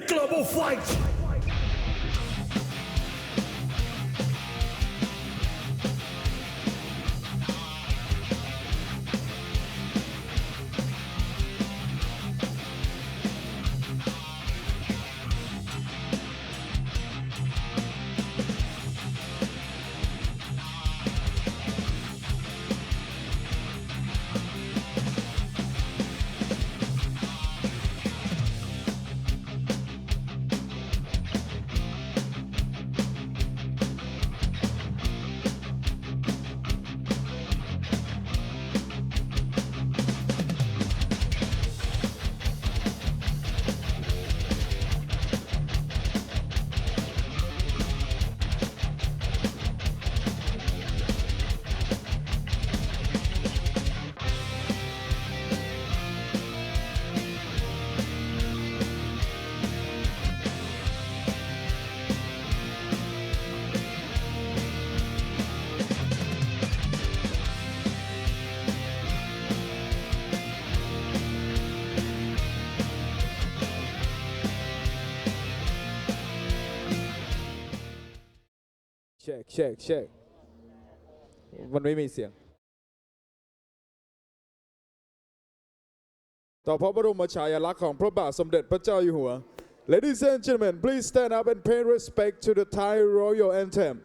Global Fight เช็คมันไม่มีเสียงต่อพระบรมฉายาลักษณ์ของพระบาทสมเด็จพระเจ้าอยู่หัว Ladies and gentlemen, please stand up and pay respect to the Thai Royal Anthem.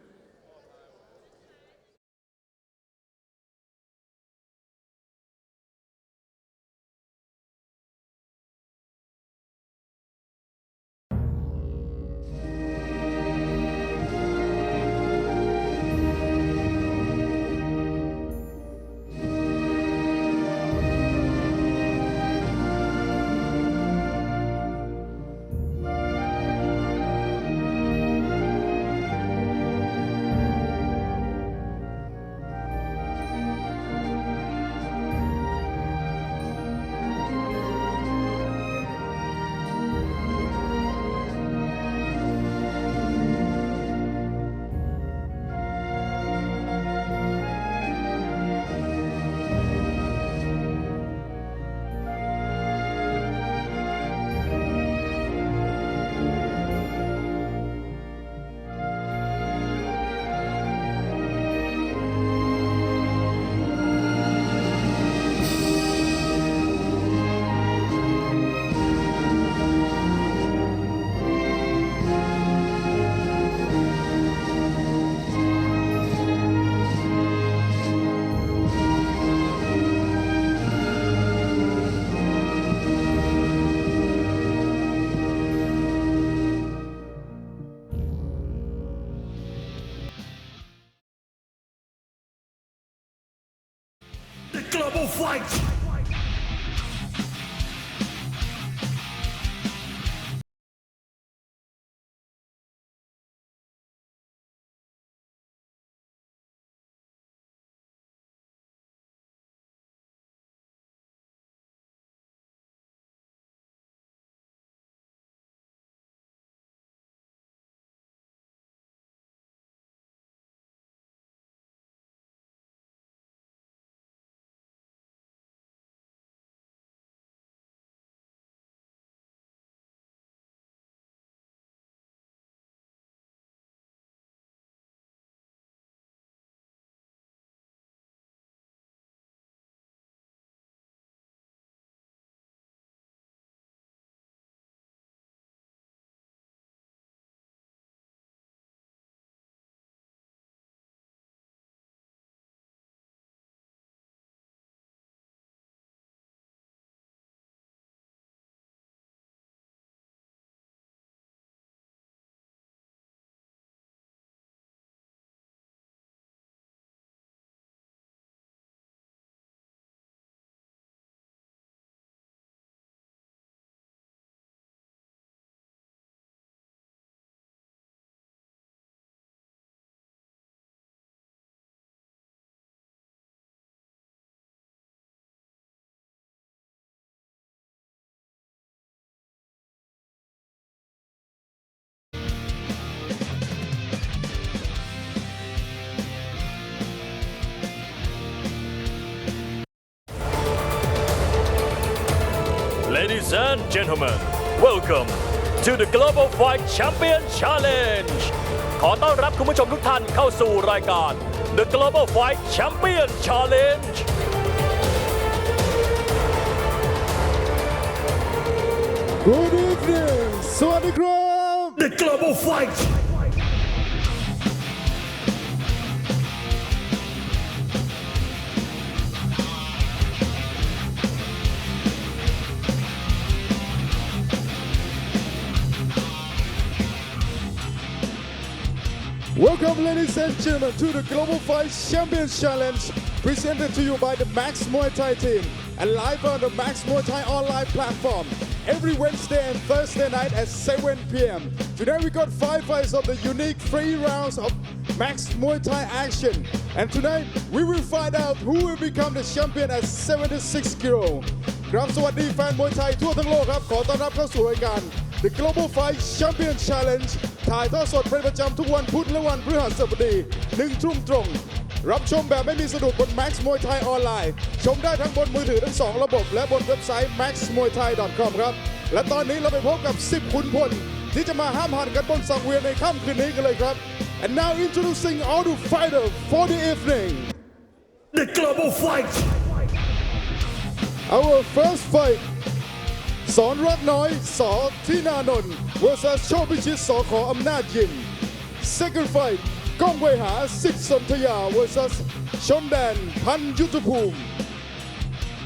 The Global Fight Ladies and gentlemen, welcome to the Global Fight Champion Challenge ขอต้อนรับคุณผู้ชมทุกท่านเข้าสู่รายการ The Global Fight Champion Challenge Good evening สวัสดีครับ The Global Fight Welcome, ladies and gentlemen, to the Global Fight Champion Challenge, presented to you by the Max Muay Thai team and live on the Max Muay Thai online platform every Wednesday and Thursday night at 7 p.m. Today we got 5 fights of the unique 3 rounds of Max Muay Thai action, and tonight we will find out who will become the champion at 76 kilo. ครับสวัสดีแฟนมวยไทยทั่วทั้งโลกครับขอต้อนรับเข้าสู่รายการ The Global Fight Champion Challenge ถ่ายทอดสดเป็นประจำทุกวันพุธและวันพฤหัสบดี 1 ทุ่มตรง รับชมแบบไม่มีสะดุดบน Max Muay Thai ออนไลน์ชมได้ทั้งบนมือถือทั้ง 2 ระบบและบนเว็บไซต์ maxmuaythai.com ครับและตอนนี้เราไปพบกับ 10 ขุนพลที่จะมาห้ามหันกันบนสังเวียนในค่ำคืนนี้กันเลยครับ And now introducing all the fighters for the evening The Global Fight Our first fight สอนรักน้อยสอที่นานนท์ vs โชคพิชิตสอขออำนาจยิม Second fight ก้องเวหาสิทธิ์สนธยา vs ชนแดนพันยุทธภูมิ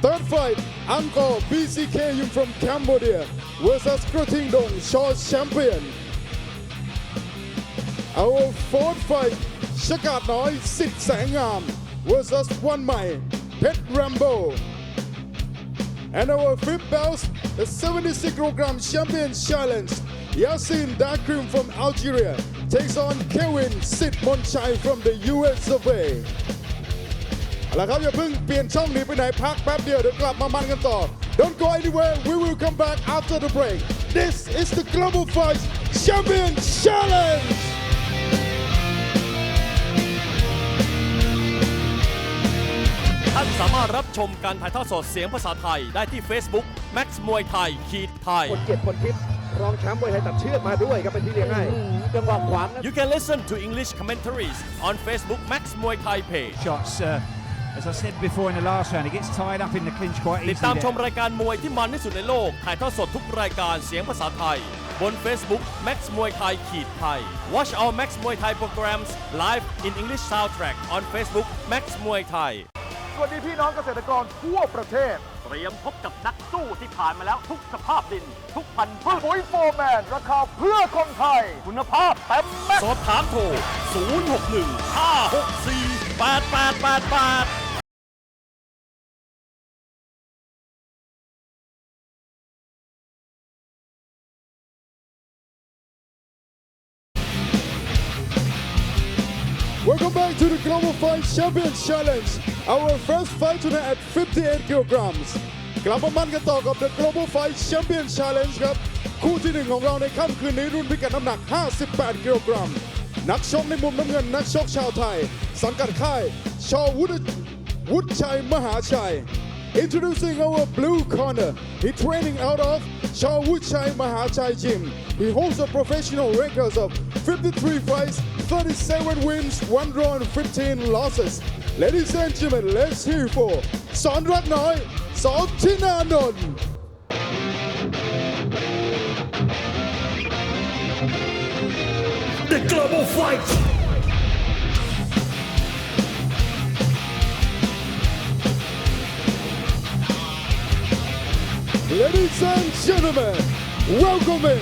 Third fight อังกอร์ BCK Yum from Cambodia vs กระทิงดงชอแชมเปี้ยน Our fourth fight ชกาดน้อยสิทธิ์แสงงาม vs วันใหม่เพชรแรมโบAnd our fifth bout, the 76 kg champion challenge, Yasin Dakrim from Algeria takes on Kevin Sid Monchai from the US of A. เอาละครับอย่าเพิ่งเปลี่ยนช่องหนีไปไหนพักแป๊บเดียวเดี๋ยวกลับมามันกันต่อ Don't go anywhere, we will come back after the break. This is the Global Fight Champion Challenge. ท่านสามารถรับชมการถ่ายทอดสดเสียงภาษาไทยได้ที่ Facebook Max Muay Thai ไทย คนเกียรติพลทิพย์รองแชมป์มวยไทยตัดเชือกมาด้วยครับเป็นที่เลี้ยงให้จังหวะขวาง You can listen to English commentaries on Facebook Max Muay Thai page shots. As I said before in the last round, he gets tied up in the clinch quite ติดตาม easily ชม there. รายการมวยที่มันที่สุดในโลกถ่ายทอดสดทุกรายการเสียงภาษาไทยบน Facebook Max Muay Thai ไทย Watch our Max Muay Thai programs live in English soundtrack on Facebook Max Muay Thai สวัสดีพี่น้องเกษตรกรทั่วประเทศ เตรียมพบกับนักสู้ที่ผ่านมาแล้วทุกสภาพดิน ทุกพันธุ์พืช ปุ๋ยโฟร์แมนราคาเพื่อคนไทย คุณภาพเต็มแม็กซ์ สอบถามโทร 061 564 8888 Welcome back to the Global Fight Champion Challenge. Our first fight tonight at 58 kilograms. กลับมามันกันต่อกับ The Global Fight Champion Challenge ครับ คู่ที่ 1 ของเราในค่ำคืนนี้รุ่นพิกัดน้ำหนัก 58 กิโลกรัม นักชกในมุมน้ำเงินนักชกชาวไทย สังกัดค่ายชอวุฒิชัยมหาชัย Introducing our blue corner. He training out of Chai Mahachai Gym. He holds a professional record of 53 fights, 37 wins, 1 draw and 15 losses. Ladies and gentlemen, let's hear for Son Rat Noi, Son Thinanon. The Global Fight Ladies and gentlemen, welcoming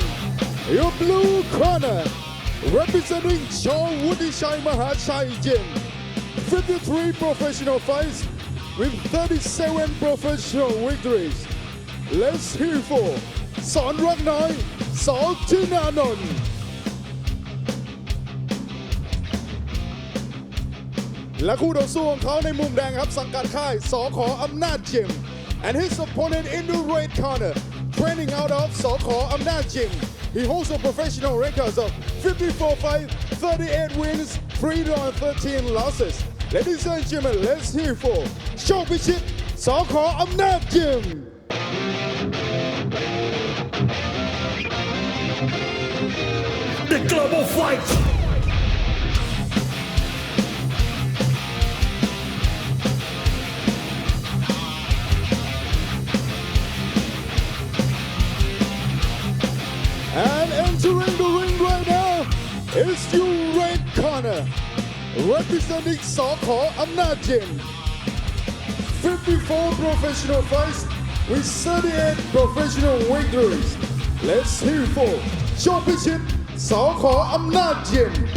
your blue corner, representing Chai Mahachai Gym. 53 professional fights with 37 professional victories. Let's hear for Son Rat Noi, Son Thinanon. และคู่ต่อสู้ของเขาในมุมแดงครับสังกัดค่ายสขอำนาจยิม and his opponent in the red corner training out of สขอำนาจยิม he holds a professional record of 54 fights 38 wins 3 draw and 13 losses ladies and gentlemen let's hear for โชคพิชิตสขอำนาจยิม global fight. And entering the ring right now is your red corner, representing Sokho Amnajin. 54 professional fights with 38 professional victories. Let's hear for Championship Sokho Amnajin.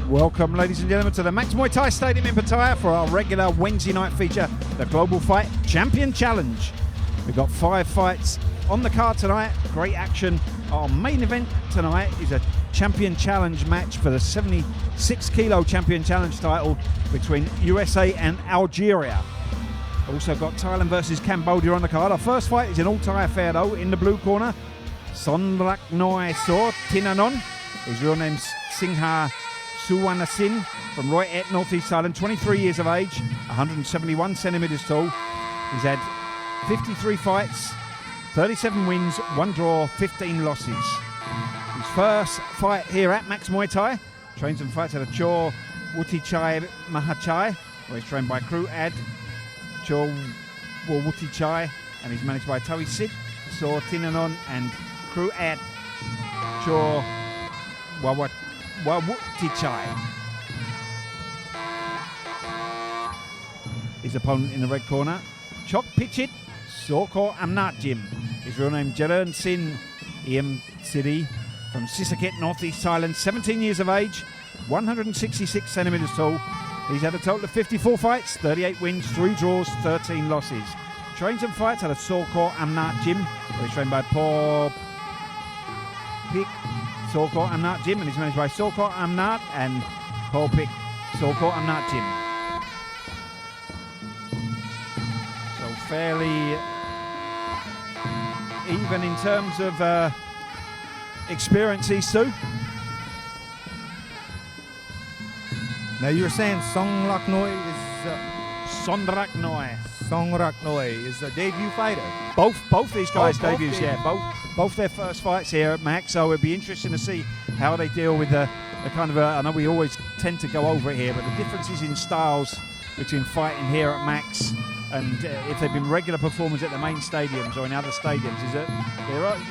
Welcome, ladies and gentlemen, to the Max Muay Thai Stadium in Pattaya for our regular Wednesday night feature, the Global Fight Champion Challenge. We've got 5 fights on the card tonight. Great action. Our main event tonight is a Champion Challenge match for the 76 kilo Champion Challenge title between USA and Algeria. Also got Thailand versus Cambodia on the card. Our first fight is an all-Thai affair though. In the blue corner, Sonraknoy Sor Tinanon. His real name's Singha Suwanasin from Roy Et, Northeast Thailand, 23 years of age, 171 centimeters tall. He's had 53 fights, 37 wins, 1 draw, 15 losses. His first fight here at Max Muay Thai, trains and fights at a Chor Wutichai Mahachai, where he's trained by Crew Ad Chor Wutichai, and he's managed by Tawi Sid, Sor Tinanon, and Crew Ad Chor Wawutichai. His opponent in the red corner, Chok Pichit Sokho Amnajim. His real name Jaren Sin Iem Sidi from Sisaket, Northeast Thailand, 17 years of age, 166 centimeters tall. He's had a total of 54 fights, 38 wins, 3 draws, 13 losses. Trains and fights at a Sokho Amnajim, where he's trained by Paul Pick Sokho Amnajim, and he's managed by Sokho Amnat and Paul Pick Sokho Amnajim. Fairly even in terms of experience, these two. Now you were saying Sonraknoy is a debut fighter. Both these guys both debuts, yeah. Both their first fights here at Max, so it'd be interesting to see how they deal with the kind of I know we always tend to go over it here, but the differences in styles between fighting here at Max and if they've been regular performers at the main stadiums or in other stadiums, is that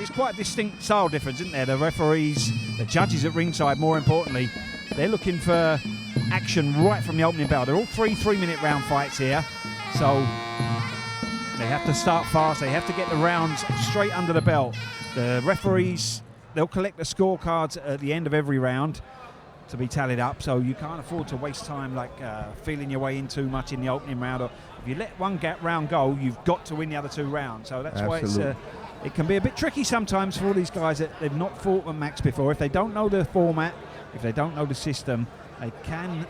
it's quite a distinct style difference, isn't there? The referees, the judges at ringside, more importantly, they're looking for action right from the opening bell. They're all 3-minute round fights here, so they have to start fast. They have to get the rounds straight under the belt. The referees, they'll collect the scorecards at the end of every round to be tallied up, so you can't afford to waste time like feeling your way in too much in the opening round. Or if you let one round go, you've got to win the other 2 rounds. So that's why it can be a bit tricky sometimes for all these guys that they've not fought at Max before. If they don't know the format, if they don't know the system, they can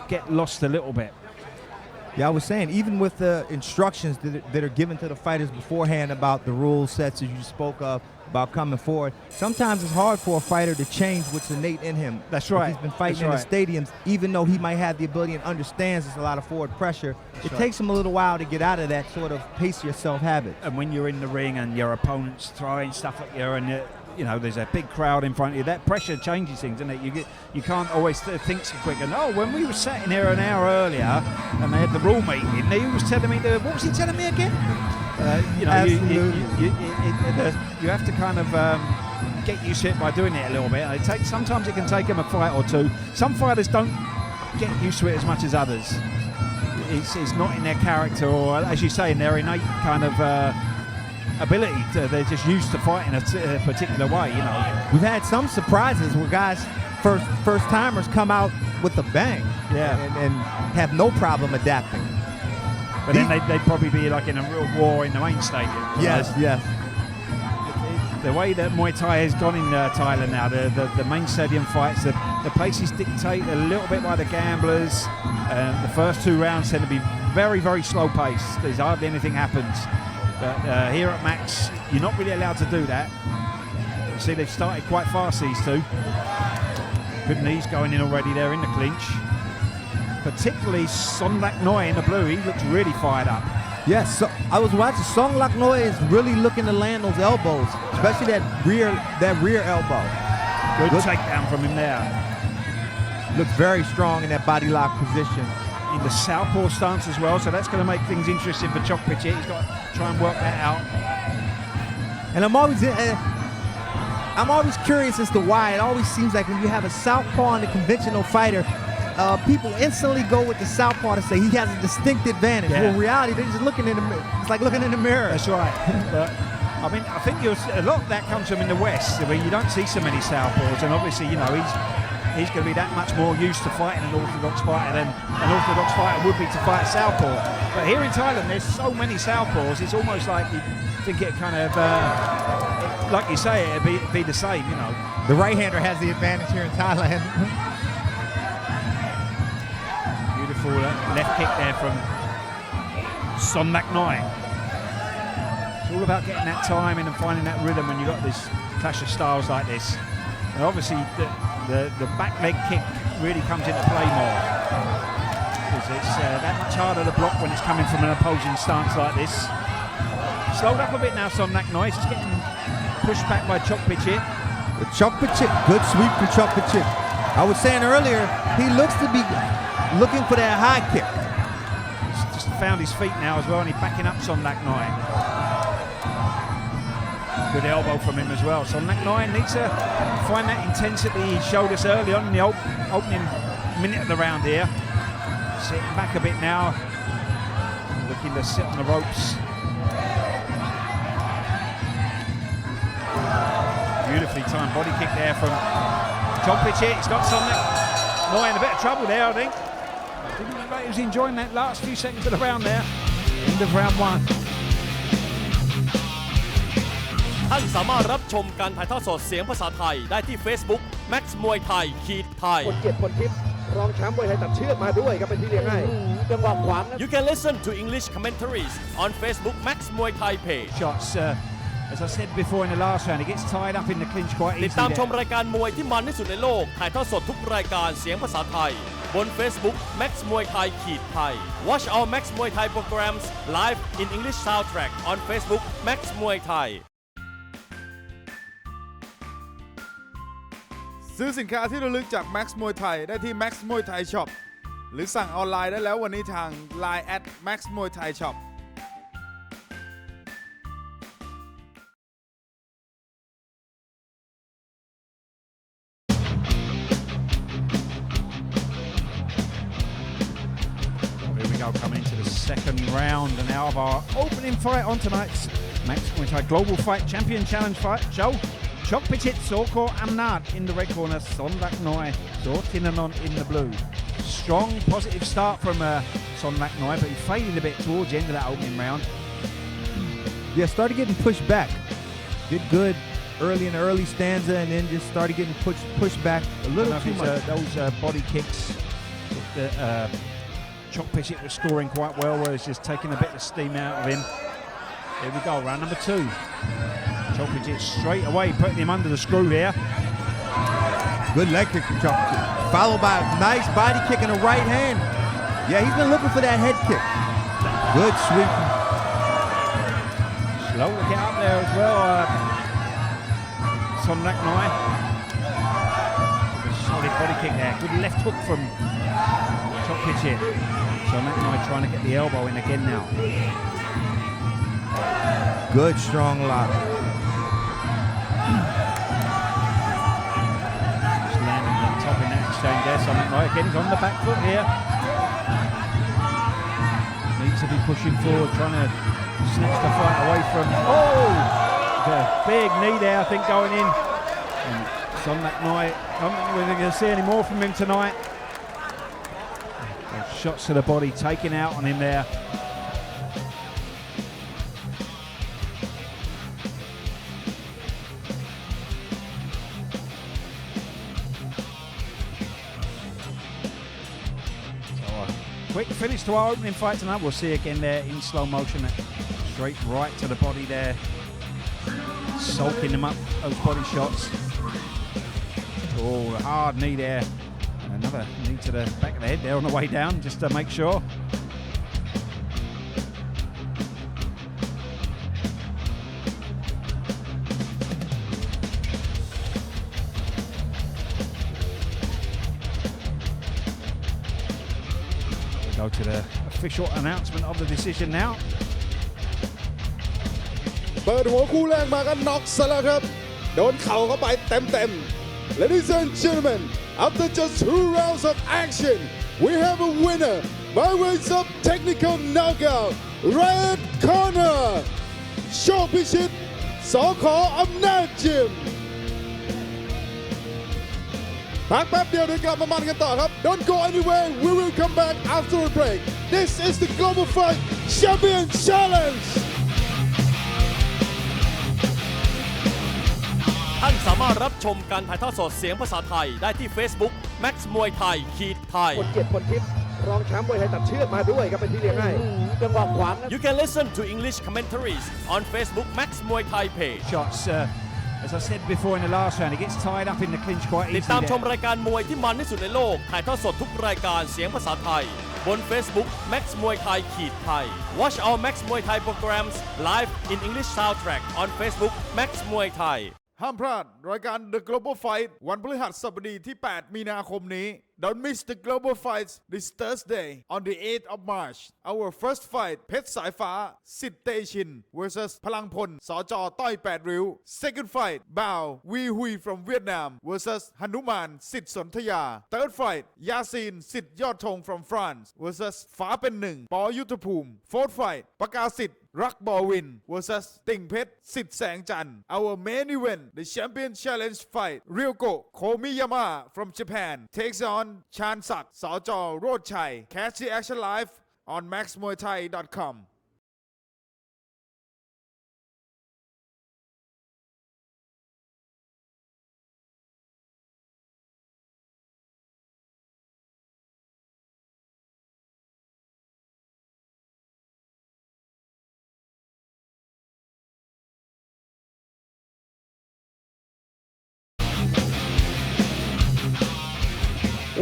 get lost a little bit. Yeah, I was saying, even with the instructions that are given to the fighters beforehand about the rule sets, as you spoke of, about coming forward, sometimes it's hard for a fighter to change what's innate in him. That's right. If he's been fighting in the stadiums, even though he might have the ability and understands there's a lot of forward pressure, it takes him a little while to get out of that sort of pace yourself habit. And when you're in the ring and your opponent's throwing stuff at you and you know, there's a big crowd in front of you, that pressure changes things, doesn't it? You can't always think so quick. And when we were sat in here an hour earlier and they had the rule meeting, he was telling me, what was he telling me again? You have to kind of get used to it by doing it a little bit. Sometimes it can take them a fight or 2. Some fighters don't get used to it as much as others. It's not in their character, or as you say, in their innate kind of ability. They're just used to fighting a particular way, you know. We've had some surprises where guys, first timers, come out with a bang, and have no problem adapting. But then they'd probably be like in a real war in the main stadium. Yes. The way that Muay Thai has gone in Thailand now, the main stadium fights, the paces dictate a little bit by the gamblers. The first 2 rounds tend to be very, very slow paced. There's hardly anything happens. But here at Max, you're not really allowed to do that. You see, they've started quite fast, these two. Good knees going in already there in the clinch. Particularly Sonrak Noi in the blue, he looks really fired up. Yes, so I was watching. Song Lak Noi is really looking to land those elbows, especially that rear elbow. Good takedown from him there. Looks very strong in that body lock position. In the southpaw stance as well, so that's going to make things interesting for Chok Pichit. He's got to try and work that out. And I'm always curious as to why. It always seems like when you have a southpaw and a conventional fighter, people instantly go with the southpaw to say he has a distinct advantage. Yeah. Well, in reality, they're just looking in the mirror. It's like looking in the mirror. That's right. But I mean, I think a lot of that comes from in the West, where you don't see so many southpaws, and obviously, you know, he's going to be that much more used to fighting an orthodox fighter than an orthodox fighter would be to fight a southpaw. But here in Thailand, there's so many southpaws, it's almost like you think it kind of, like you say, it'd be the same, you know. The right-hander has the advantage here in Thailand. Beautiful left kick there from Son Lak Noi. It's all about getting that timing and finding that rhythm when you've got this clash of styles like this. And obviously, the back leg kick really comes into play more, because it's that much harder to block when it's coming from an opposing stance like this. Slowed up a bit now, Son Lak Noi. Just getting pushed back by Chok Pichit. Chok Pichit, good sweep from Chok Pichit. I was saying earlier, he looks to be looking for that high kick. He's just found his feet now as well, and he's backing up Son Lak Noi. Good elbow from him as well. Son Lak Noi needs to find that intensity he showed us early on in the opening minute of the round here. Sitting back a bit now, looking to sit on the ropes. Beautifully timed body kick there from Chok Pichit. He's got Son Lak Noi in a bit of trouble there, I think. Didn't look like he was enjoying that last few seconds of the round there. End of round one. ท่านสามารถรับชมการถ่ายทอดสดเสียงภาษาไทยได้ที่ Facebook Max Muay Thai ไทย คนเกียรติพลทิพย์รองแชมป์มวยไทยตัดเชือกมาด้วยครับเป็นที่เลี้ยงให้จังหวะขวาง You can listen to English commentaries on Facebook Max Muay Thai page. Shots, as I said before in the last round, he gets tied up in the clinch quite ติด easily ตามชม there. รายการมวยที่มันที่สุดในโลกถ่ายทอดสดทุกรายการเสียงภาษาไทยบน Facebook Max Muay Thai ไทย Watch our Max Muay Thai programs live in English soundtrack on Facebook Max Muay Thai. ซื้อสินค้าที่ระลึกจาก Max Muay Thai ได้ที่ Max Muay Thai Shop หรือสั่งออนไลน์ได้แล้ววันนี้ทาง Line @Max Muay Thai Shop Here we go, coming into the second round and now of our opening fight on tonight's Max Muay Thai Global Fight Champion Challenge fight show. Chok Pichit Soko Amnat in the red corner, Son Lak Noi, Tinanon in the blue. Strong, positive start from Son Lak Noi, but he faded a bit towards the end of that opening round. Yeah, started getting pushed back. Did good early in the early stanza, and then just started getting pushed back a little too much. Those body kicks that Chok Pichit was scoring quite well, where he's just taking a bit of steam out of him. Here we go, round number two. Chok Pichit straight away putting him under the screw here. Good leg kick from Chok Pichit, followed by a nice body kick in the right hand. Yeah, he's been looking for that head kick. Good sweep. Slow to get up there as well. Son Lak Noi. Solid body kick there. Good left hook from Chok Pichit. Son Lak Noi trying to get the elbow in again now. Good strong lock. Just landing on top in that exchange there. Son Lak Noi again, he's on the back foot here. Needs to be pushing forward, trying to snatch the fight away from. Oh! A big knee there, I think, going in. And Son Lak Noi, I don't think we're going to see any more from him tonight. Those shots to the body taken out on him there. Quick finish to our opening fight tonight. We'll see again there in slow motion. Straight right to the body there. Soaking them up, those body shots. Oh, a hard knee there. And another knee to the back of the head there on the way down, just to make sure. Go to the official announcement of the decision now. เปิดหัวคู่แรกมากันน็อกซะแล้วครับโดนเข่าเข้าไปเต็มๆ Ladies and gentlemen after just 2 rounds of action we have a winner by ways of technical knockout red corner โชคพิชิตสข.อำนาจยิมพักแป๊บเดียวเดี๋ยวกลับมามันกันต่อครับ Don't go anywhere we will come back after a break This is the Global Fight Champion Challenge ท่านสามารถรับชมการถ่ายทอดสดเสียงภาษาไทยได้ที่ Facebook Max มวยไทยไทย คนเกียรติคนทิพย์รองแชมป์มวยไทยตัดเชือกมาด้วยครับเป็นพี่เลี้ยงให้จังหวะขวาง You can listen to English commentaries on Facebook Max มวยไทย page Shots, as I said before in the last round, he gets tied up in the clinch quite ติด easily ตามชม there. รายการมวยที่มันที่สุดในโลกถ่ายทอดสดทุกรายการเสียงภาษาไทยบน Facebook Max มวยไทยไทย Watch our Max มวยไทย programs live in English soundtrack on Facebook Max มวยไทย ห้ามพลาดรายการ The Global Fight วันพฤหัสบดีที่ 8 มีนาคมนี้ Don't miss the Global Fights this Thursday on the 8th of March. Our first fight เพชรสายฟ้าสิทธิ์เตชิน versus พลังพลสจต้อย8ริ้ว Second fight Boutวีฮุย from Vietnam versus หนุมานสิทธิ์สนธยา Third fight ยาซีนสิทธิ์ยอดธง from France versus ฟ้าเป็นหนึ่งปยุทธภูมิ Fourth fight ประกาศสิทธิ์รักบอวิน vs ติ่งเพชรสิทธิ์แสงจันทร์ Our main event the Champion Challenge fight Ryoko Komiyama from Japan takes on ชาญศักดิ์สจโรจน์ชัย Catch the action live on maxmuaythai.com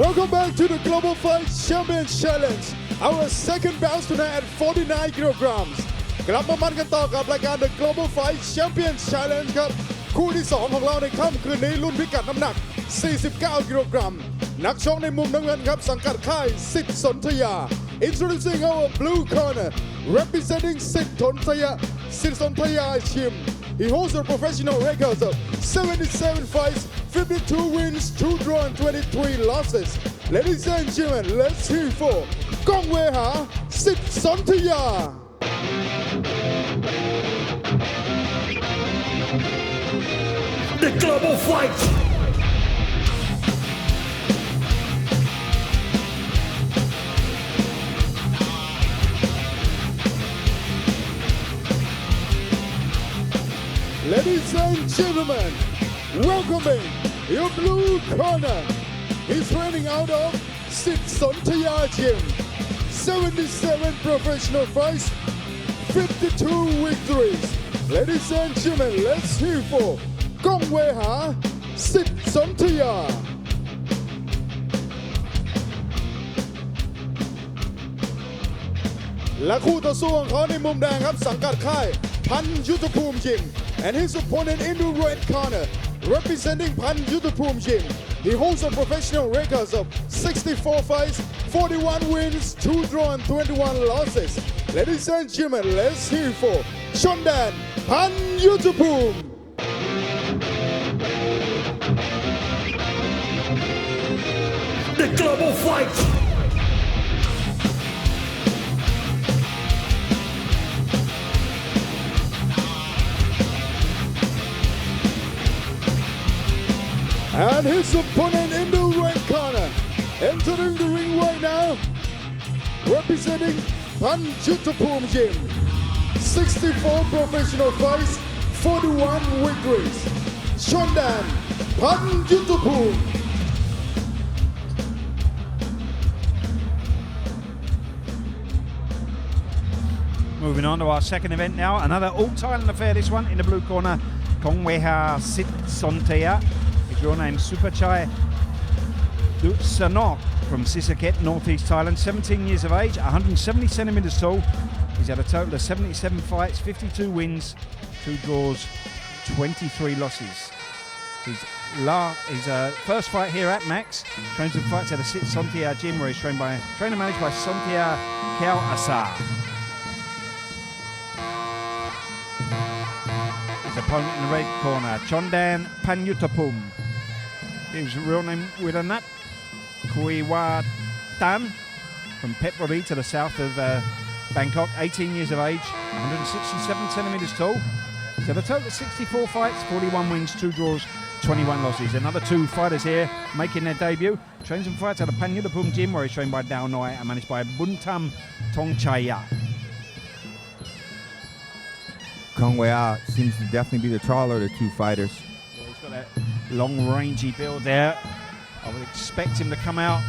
Welcome back to the Global Fight Champion Challenge. Our second bout tonight at 49 kilograms. กลับมามันกันต่อกับรายการ The Global Fight Champion Challenge ครับคู่ที่ 2 ของเราในค่ำคืนนี้รุ่นพิกัดน้ำหนัก 49 กิโลกรัมนักชกในมุมน้ำเงินครับสังกัดค่ายสิทธิ์สนธยา Introducing our blue corner representing สิทธิ์สนธยาชิมHe holds a professional record of 77 fights, 52 wins, 2 draws, and 23 losses. Ladies and gentlemen, let's hear for Gong Wei Ha, Sit Sontaya. The Global Fight. Ladies and gentlemen, welcoming your blue corner. He's training out of Sit Sontaya Gym. 77 professional fights, 52 victories. Ladies and gentlemen, let's hear for Gong Wei Ha, Sit Sontaya. และคู่ต่อสู้ของเขาในมุมแดงครับสังกัดค่ายพันยุทธภูมิยิม and his opponent in the red corner representing พันยุทธภูมิยิม he holds a professional record of 64 fights 41 wins 2 draws and 21 losses ladies and gentlemen let's hear for ชนแดนพันยุทธภูมิ The Global Fight. And his opponent in the red corner, entering the ring right now, representing Panjutapum Gym. 64 professional fights, 41 victories. Shondan Panjutapum. Moving on to our second event now, another all-Thailand affair, this one in the blue corner, Kongweha Sit Sontea. Your name Supachai Dutsanok from Sisaket, Northeast Thailand, 17 years of age, 170 centimeters tall. He's had a total of 77 fights, 52 wins, 2 draws, 23 losses. He's his first fight here at Max. Trains and fights at the Sontia Gym, where he's trained managed by Sontia Kao Asa. His opponent in the red corner, Chondan Panyutapum. His real name Wiranat Kuiwatan, from Phetchaburi to the south of Bangkok. 18 years of age, 167 centimeters tall. So the total 64 fights, 41 wins, 2 draws, 21 losses. Another 2 fighters here making their debut. Trains and fights at the Panyutapum Gym, where he's trained by Dao Noi and managed by Buntam Tongchaya. Kong Wei seems to definitely be the taller of the 2 fighters. Yeah, he's got that long, rangy build there. I would expect him to come out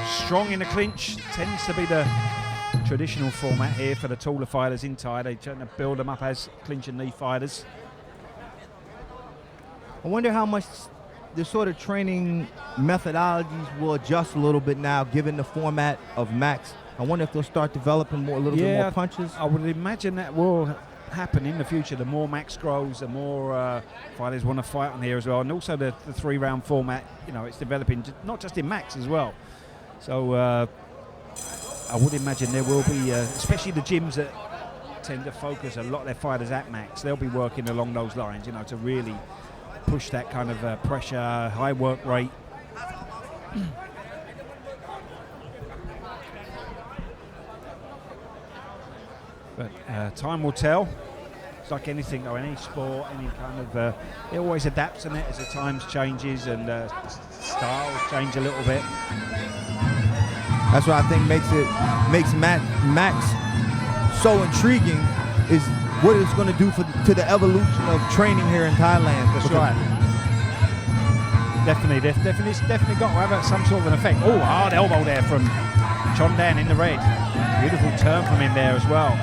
strong in the clinch. Tends to be the traditional format here for the taller fighters in Thai. They tend to build them up as clinch and knee fighters. I wonder how much the sort of training methodologies will adjust a little bit now, given the format of Max. I wonder if they'll start developing a little bit more punches. I would imagine that will happen in the future. The more Max grows, the more fighters want to fight on here as well. And also the 3-round format, it's developing not just in Max as well. So I would imagine there will be, especially the gyms that tend to focus a lot of their fighters at Max, they'll be working along those lines, to really push that kind of pressure, high work rate. But time will tell. It's like anything, or any sport, any kind of, it always adapts in it as the times changes and styles change a little bit. That's what I think makes Max so intriguing, is what it's going to do to the evolution of training here in Thailand. That's right. Definitely got to have some sort of an effect. Oh, hard elbow there from Chondan in the red. Beautiful turn from him there as well.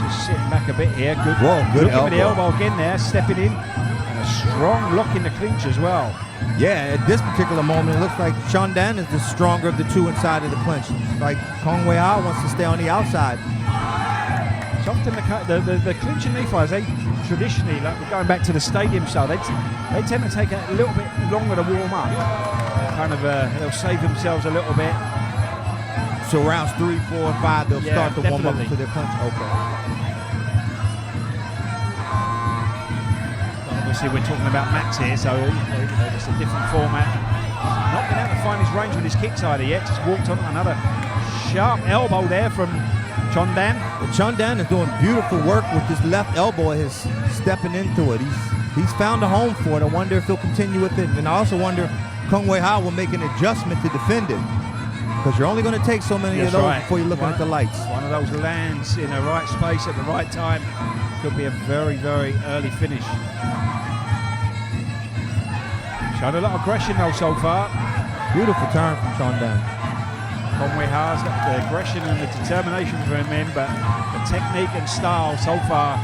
Just sitting back a bit here. Good. Whoa, good elbow. With the elbow again there, stepping in, and a strong lock in the clinch as well. Yeah, at this particular moment, it looks like Chondan is the stronger of the 2 inside of the clinch. It's like Kong Wei wants to stay on the outside. It's often the clinch and knee fighters, they traditionally, like we're going back to the stadium style, they tend to take a little bit longer to warm up. They'll save themselves a little bit. So rounds 3, 4, 5, they'll start to warm up to their clinch. Okay. Obviously, we're talking about Max here, so it's a different format. Not been able to find his range with his kick either yet. Just walked on another sharp elbow there from Chondan. Chondan is doing beautiful work with his left elbow. He's stepping into it. He's found a home for it. I wonder if he'll continue with it. And I also wonder if Kong Wei will make an adjustment to defend it, because you're only going to take so many of those before you're looking at the lights. One of those lands in the right space at the right time could be a very, very early finish. Shown a lot of aggression though so far. Beautiful turn from Chondan. Kong Wei has got the aggression and the determination for him in, but the technique and style so far,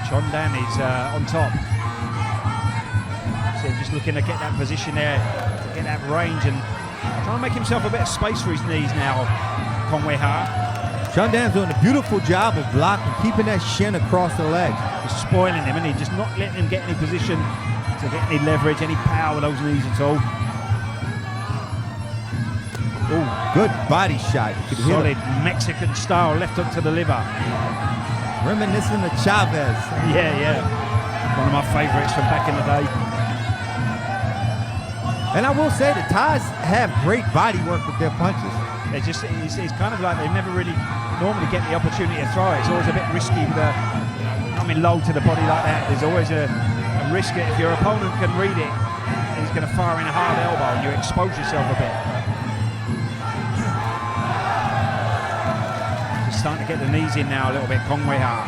Chondan is on top. So just looking to get that position there, to get that range, and trying to make himself a bit of space for his knees now, Kong Wei. Chondan's doing a beautiful job of blocking, keeping that shin across the legs. Just spoiling him, and he just not letting him get any position to get any leverage, any power with those knees at all. Oh, good body shot. Solid Mexican style left hook to the liver. Reminiscent of Chavez. Yeah. One of my favorites from back in the day. And I will say the Thais have great body work with their punches. It's kind of like they never really normally get the opportunity to throw it. It's always a bit risky with coming low to the body like that. There's always a risk that if your opponent can read it, he's going to fire in a hard elbow and you expose yourself a bit. Just starting to get the knees in now a little bit, Kong Wei. Yeah,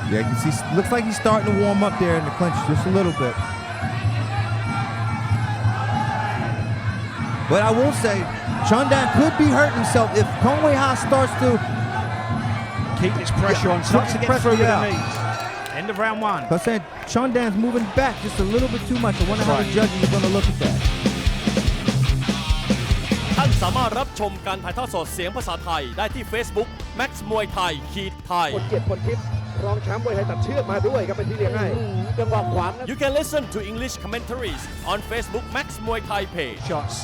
you can see, looks like he's starting to warm up there in the clinch just a little bit. But I will say, Chondan could be hurting himself if Kong Wei starts to keep this pressure on, starts to get through with the knees. End of round 1. I'm saying Chondan's moving back just a little bit too much. I wonder how the judges are going to look at that. ท่านสามารถรับชมการถ่ายทอดสดเสียงภาษาไทยได้ที่ Facebook Max มวยไทยไทย คนเกียรติคนทิพย์รองแชมป์มวยไทยตัดเชือกมาด้วยครับเป็นพี่เลี้ยงให้จังหวะขวาง You can listen to English commentaries on Facebook Max Muay Thai page. Shots,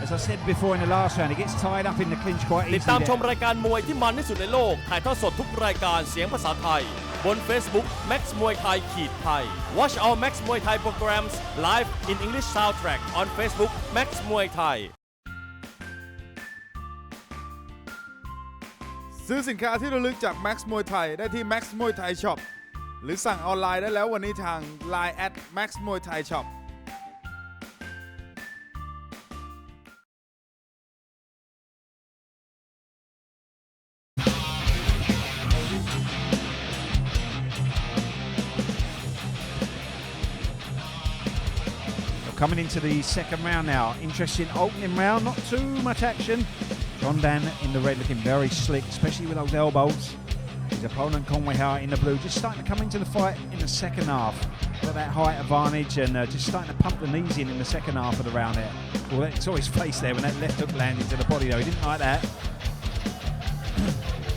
as I said before in the last round, he gets tied up in the clinch quite ติด easily ตามชม there. รายการมวยที่มันที่สุดในโลกถ่ายทอดสดทุกรายการเสียงภาษาไทยบน Facebook Max Muay Thaiไทย Watch our Max Muay Thai programs live in English soundtrack on Facebook Max Muay Thai ซื้อสินค้าที่ระลึกจาก Max Muay Thai ได้ที่ Max Muay Thai Shop หรือสั่งออนไลน์ได้แล้ววันนี้ทาง Line @Max Muay Thai Shop Coming into the second round now. Interesting opening round, not too much action. John Dan in the red looking very slick, especially with those elbows. His opponent Conway Howard in the blue just starting to come into the fight in the second half. Got that height advantage and just starting to pump the knees in the second half of the round there. Well, that saw his face there when that left hook landed to the body though. He didn't like that.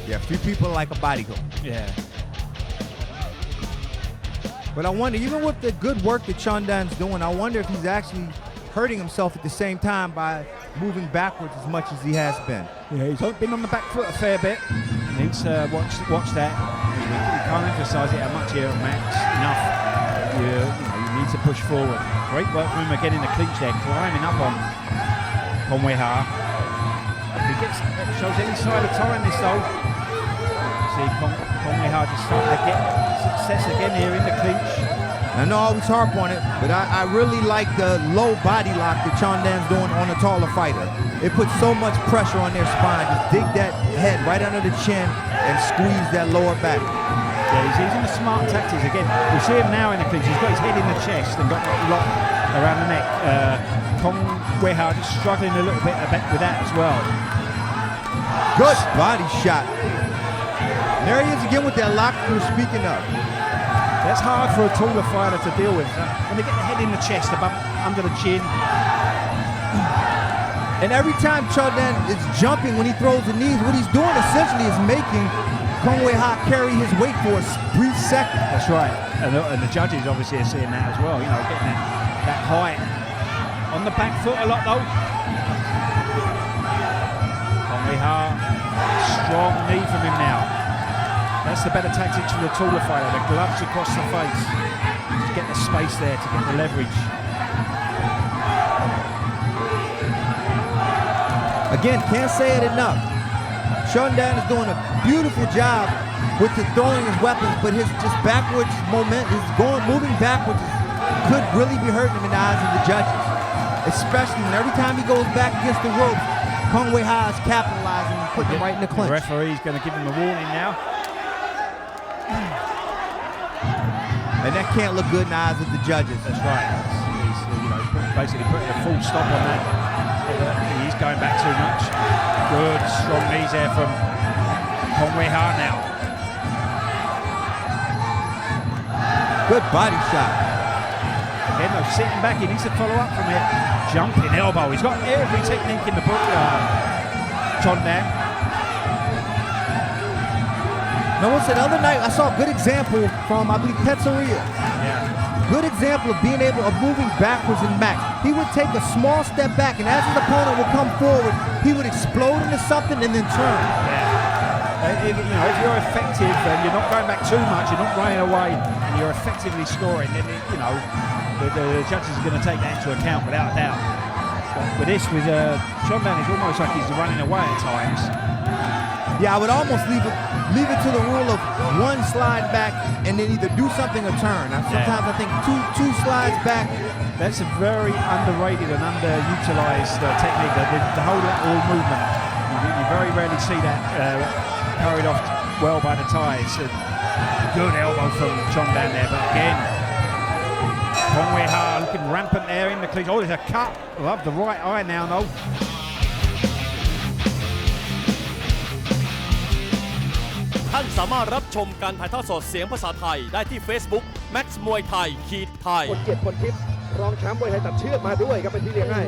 Yeah, few people like a body hook. Yeah. But I wonder, even with the good work that Chandan's doing, I wonder if he's actually hurting himself at the same time by moving backwards as much as he has been. Yeah, he's been on the back foot a fair bit. He needs to watch that. We can't emphasise it how much here at Max. Enough. You need to push forward. Great work from him again in the clinch there, climbing up on Conway Ha. If he shows any sign of tiredness though, see Conway Ha just starting to get success again here in the clinch. I know I always harp on it, but I really like the low body lock that Chandan's doing on a taller fighter. It puts so much pressure on their spine. Just dig that head right under the chin and squeeze that lower back. Yeah, he's using the smart tactics again. We see him now in the clinch. He's got his head in the chest and got that lock around the neck. Conway Ha just struggling a little bit with that as well. Good body shot. There he is again with that lock we were speaking of. That's hard for a taller fighter to deal with. When they get the head in the chest, above, under the chin. And every time Chandan is jumping when he throws the knees, what he's doing essentially is making Conway Ha carry his weight for a brief second. That's right. And the judges obviously are seeing that as well. You know, getting that height. On the back foot a lot though. Conway Ha, strong knee from him now. That's the better tactics for the taller fighter. The gloves across the face to get the space there, to get the leverage. Again, can't say it enough. Chandan is doing a beautiful job with the throwing his weapons, but his just backwards moving backwards could really be hurting him in the eyes of the judges. Especially when every time he goes back against the ropes, Conway Ha is capitalizing and putting him right in the clinch. The referee's going to give him a warning now. And that can't look good in the eyes of the judges. That's right. He's basically putting a full stop on that. He's going back too much. Good, strong knees there from Conway Ha now. Good body shot. Again, though, sitting back, he needs to follow up from it. Jumping elbow. He's got every technique in the book, Chandan. Now, what's the other night? I saw a good example from, I believe, Petsaria. Yeah. Good example of being able of moving backwards in Max. He would take a small step back, and as his opponent would come forward, he would explode into something and then turn. Yeah. If you're effective and you're not going back too much, you're not running away, and you're effectively scoring, then the judges are going to take that into account without a doubt. But with this, with Chandan, it's almost like he's running away at times. Yeah, I would almost leave it to the rule of one slide back and then either do something or turn. Sometimes I think two slides back. That's a very underrated and underutilized technique, the whole lateral movement. You very rarely see that carried off well by the Thais. Good elbow from Chandan there, but again, Conway Ha looking rampant there in the clinch. Oh, there's a cut. Love the right eye now, though.ท่านสามารถรับชมการถ่ายทอดสดเสียงภาษาไทยได้ที่ Facebook Max มวยไทยไทย คนเกียรติคนทิพย์ร รองแชมป์มวยไทยตัดเชือกมาด้วยครับเป็นพี่เลี้ยงให้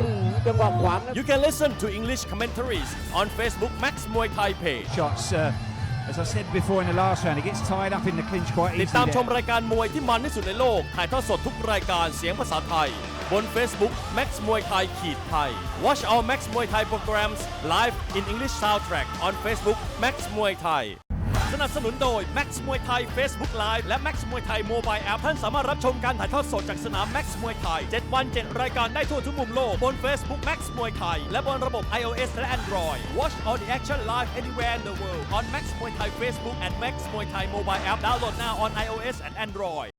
จังหวะขวางนะ You can listen to English commentaries on Facebook Max Muay Thai page. Shots, as I said before in the last round, he gets tied up in the clinch quite ติด easily. ตามชม there. รายการมวยที่มันที่สุดในโลก ถ่ายทอดสดทุกรายการเสียงภาษาไทย บน Facebook Max Muay Thai ขีดไทย Watch our Max Muay Thai programs live in English soundtrack on Facebook Max Muay Thai สนับสนุนโดย Max Muay Thai Facebook Live และ Max Muay Thai Mobile App ท่านสามารถรับชมการถ่ายทอดสดจากสนาม Max Muay Thai 7 วัน 7 รายการได้ทั่วทุกมุมโลกบน Facebook Max Muay Thai และบนระบบ iOS และ Android Watch all the action live anywhere in the world on Max Muay Thai Facebook and Max Muay Thai Mobile App Download now on iOS and Android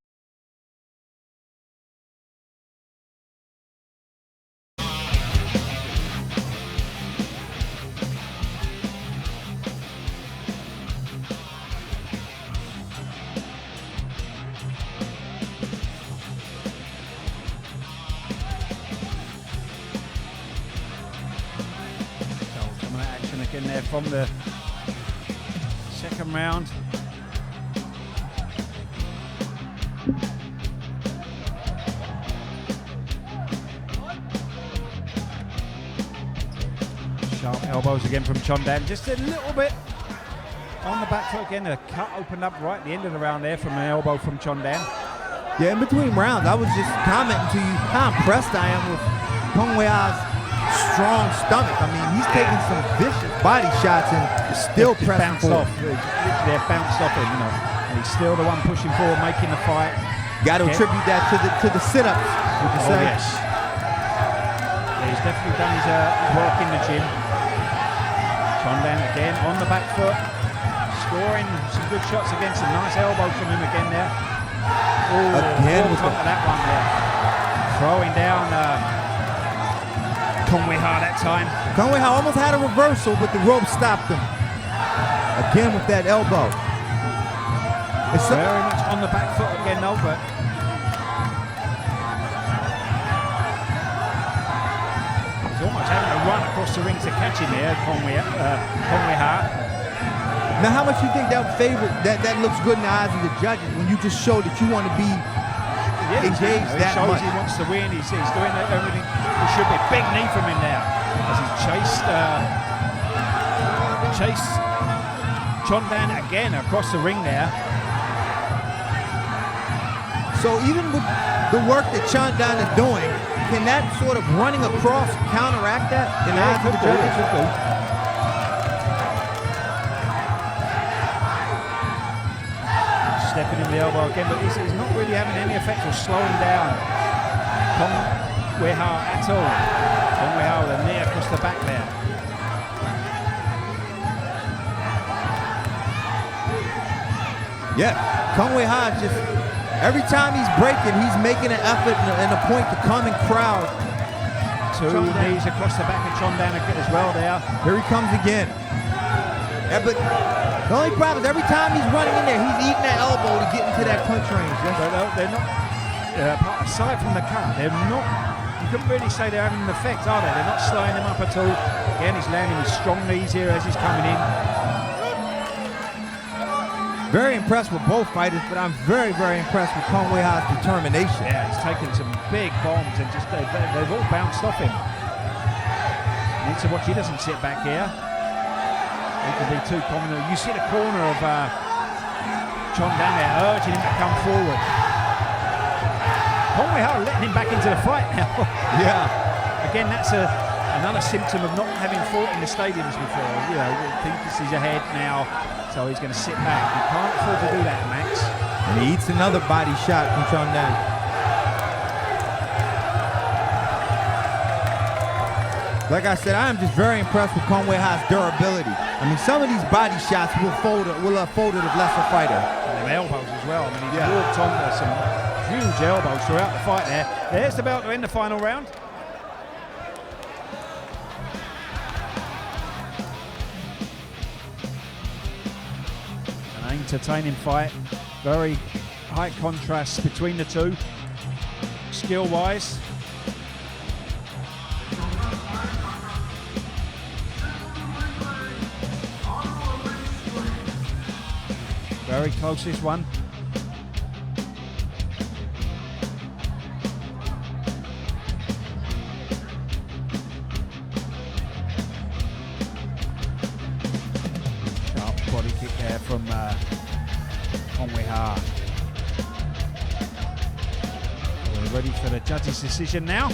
Some of that action again there from the second round. Sharp elbows again from Chondan, just a little bit on the back foot again. The cut opened up right at the end of the round there from an elbow from Chondan. Yeah, in between rounds, I was just commenting to you how impressed I am with Kong Wea's strong stomach. I mean, he's taking some vicious body shots and still Just pressing bounced forward. off. Literally bounced off him, you know. And he's still the one pushing forward, making the fight. Got to Yeah. attribute that to the sit-ups, would you Oh say? yes. Yeah, he's definitely done his work in the gym. Chondan again on the back foot, scoring some good shots against some nice elbows from him again there. Oh, Again with top the- of that one there. Throwing down Kong Wei Ha that time. Kong Wei almost had a reversal, but the rope stopped him. Again with that elbow. It's so, Very much on the back foot again though, but he's almost having to run across the ring to catch him here, Kong Wei Ha. now, how much you think that looks good in the eyes of the judges when you just show that you want to be Yeah, engaged he that shows much? he wants to win. He's doing everything. He should be. Big knee from him now as he chased Chondan again across the ring there. So even with the work that Chondan is doing, can that sort of running across counteract that in the eyes of the judges? Stepping in the elbow again, but he's not really having any effect of slowing down Kong Wei Ha at all. Kong Wei Ha with a knee across the back there. Yeah, Kong Wei Ha just, every time he's breaking, he's making an effort and a point to come and crowd. Two Chondan. knees across the back of Chondan as well there. Here he comes again. Yeah, but the only problem is every time he's running in there, he's eating that elbow to get into that punch range. They're not, aside from the cut, they're not, you couldn't really say they're having an effect, are they? They're not slowing him up at all. Again, he's landing with strong knees here as he's coming in. Very impressed with both fighters, but I'm very, very impressed with Kong Wei Ha's determination. Yeah, he's taken some big bombs and just they've all bounced off him. Need to watch, he doesn't sit back here. He can be too common. You see the corner of Chondan there, urging him to come forward. Kong Wei Ha letting him back into the fight now. Yeah. Again, that's another symptom of not having fought in the stadiums before. You know, I think this is ahead now, so he's going to sit back. He can't afford to do that, Max. And he eats another body shot from Chondan. Like I said, I am just very impressed with Kong Wei Ha's durability. I mean, some of these body shots will have folded a lesser fighter. And them elbows as well. I mean, he's Yeah. walked on with some huge elbows throughout the fight there. There's the belt to end the final round. An entertaining fight. Very high contrast between the two, skill-wise. Very close, this one. there from Muay. We're ready for the judges' decision now.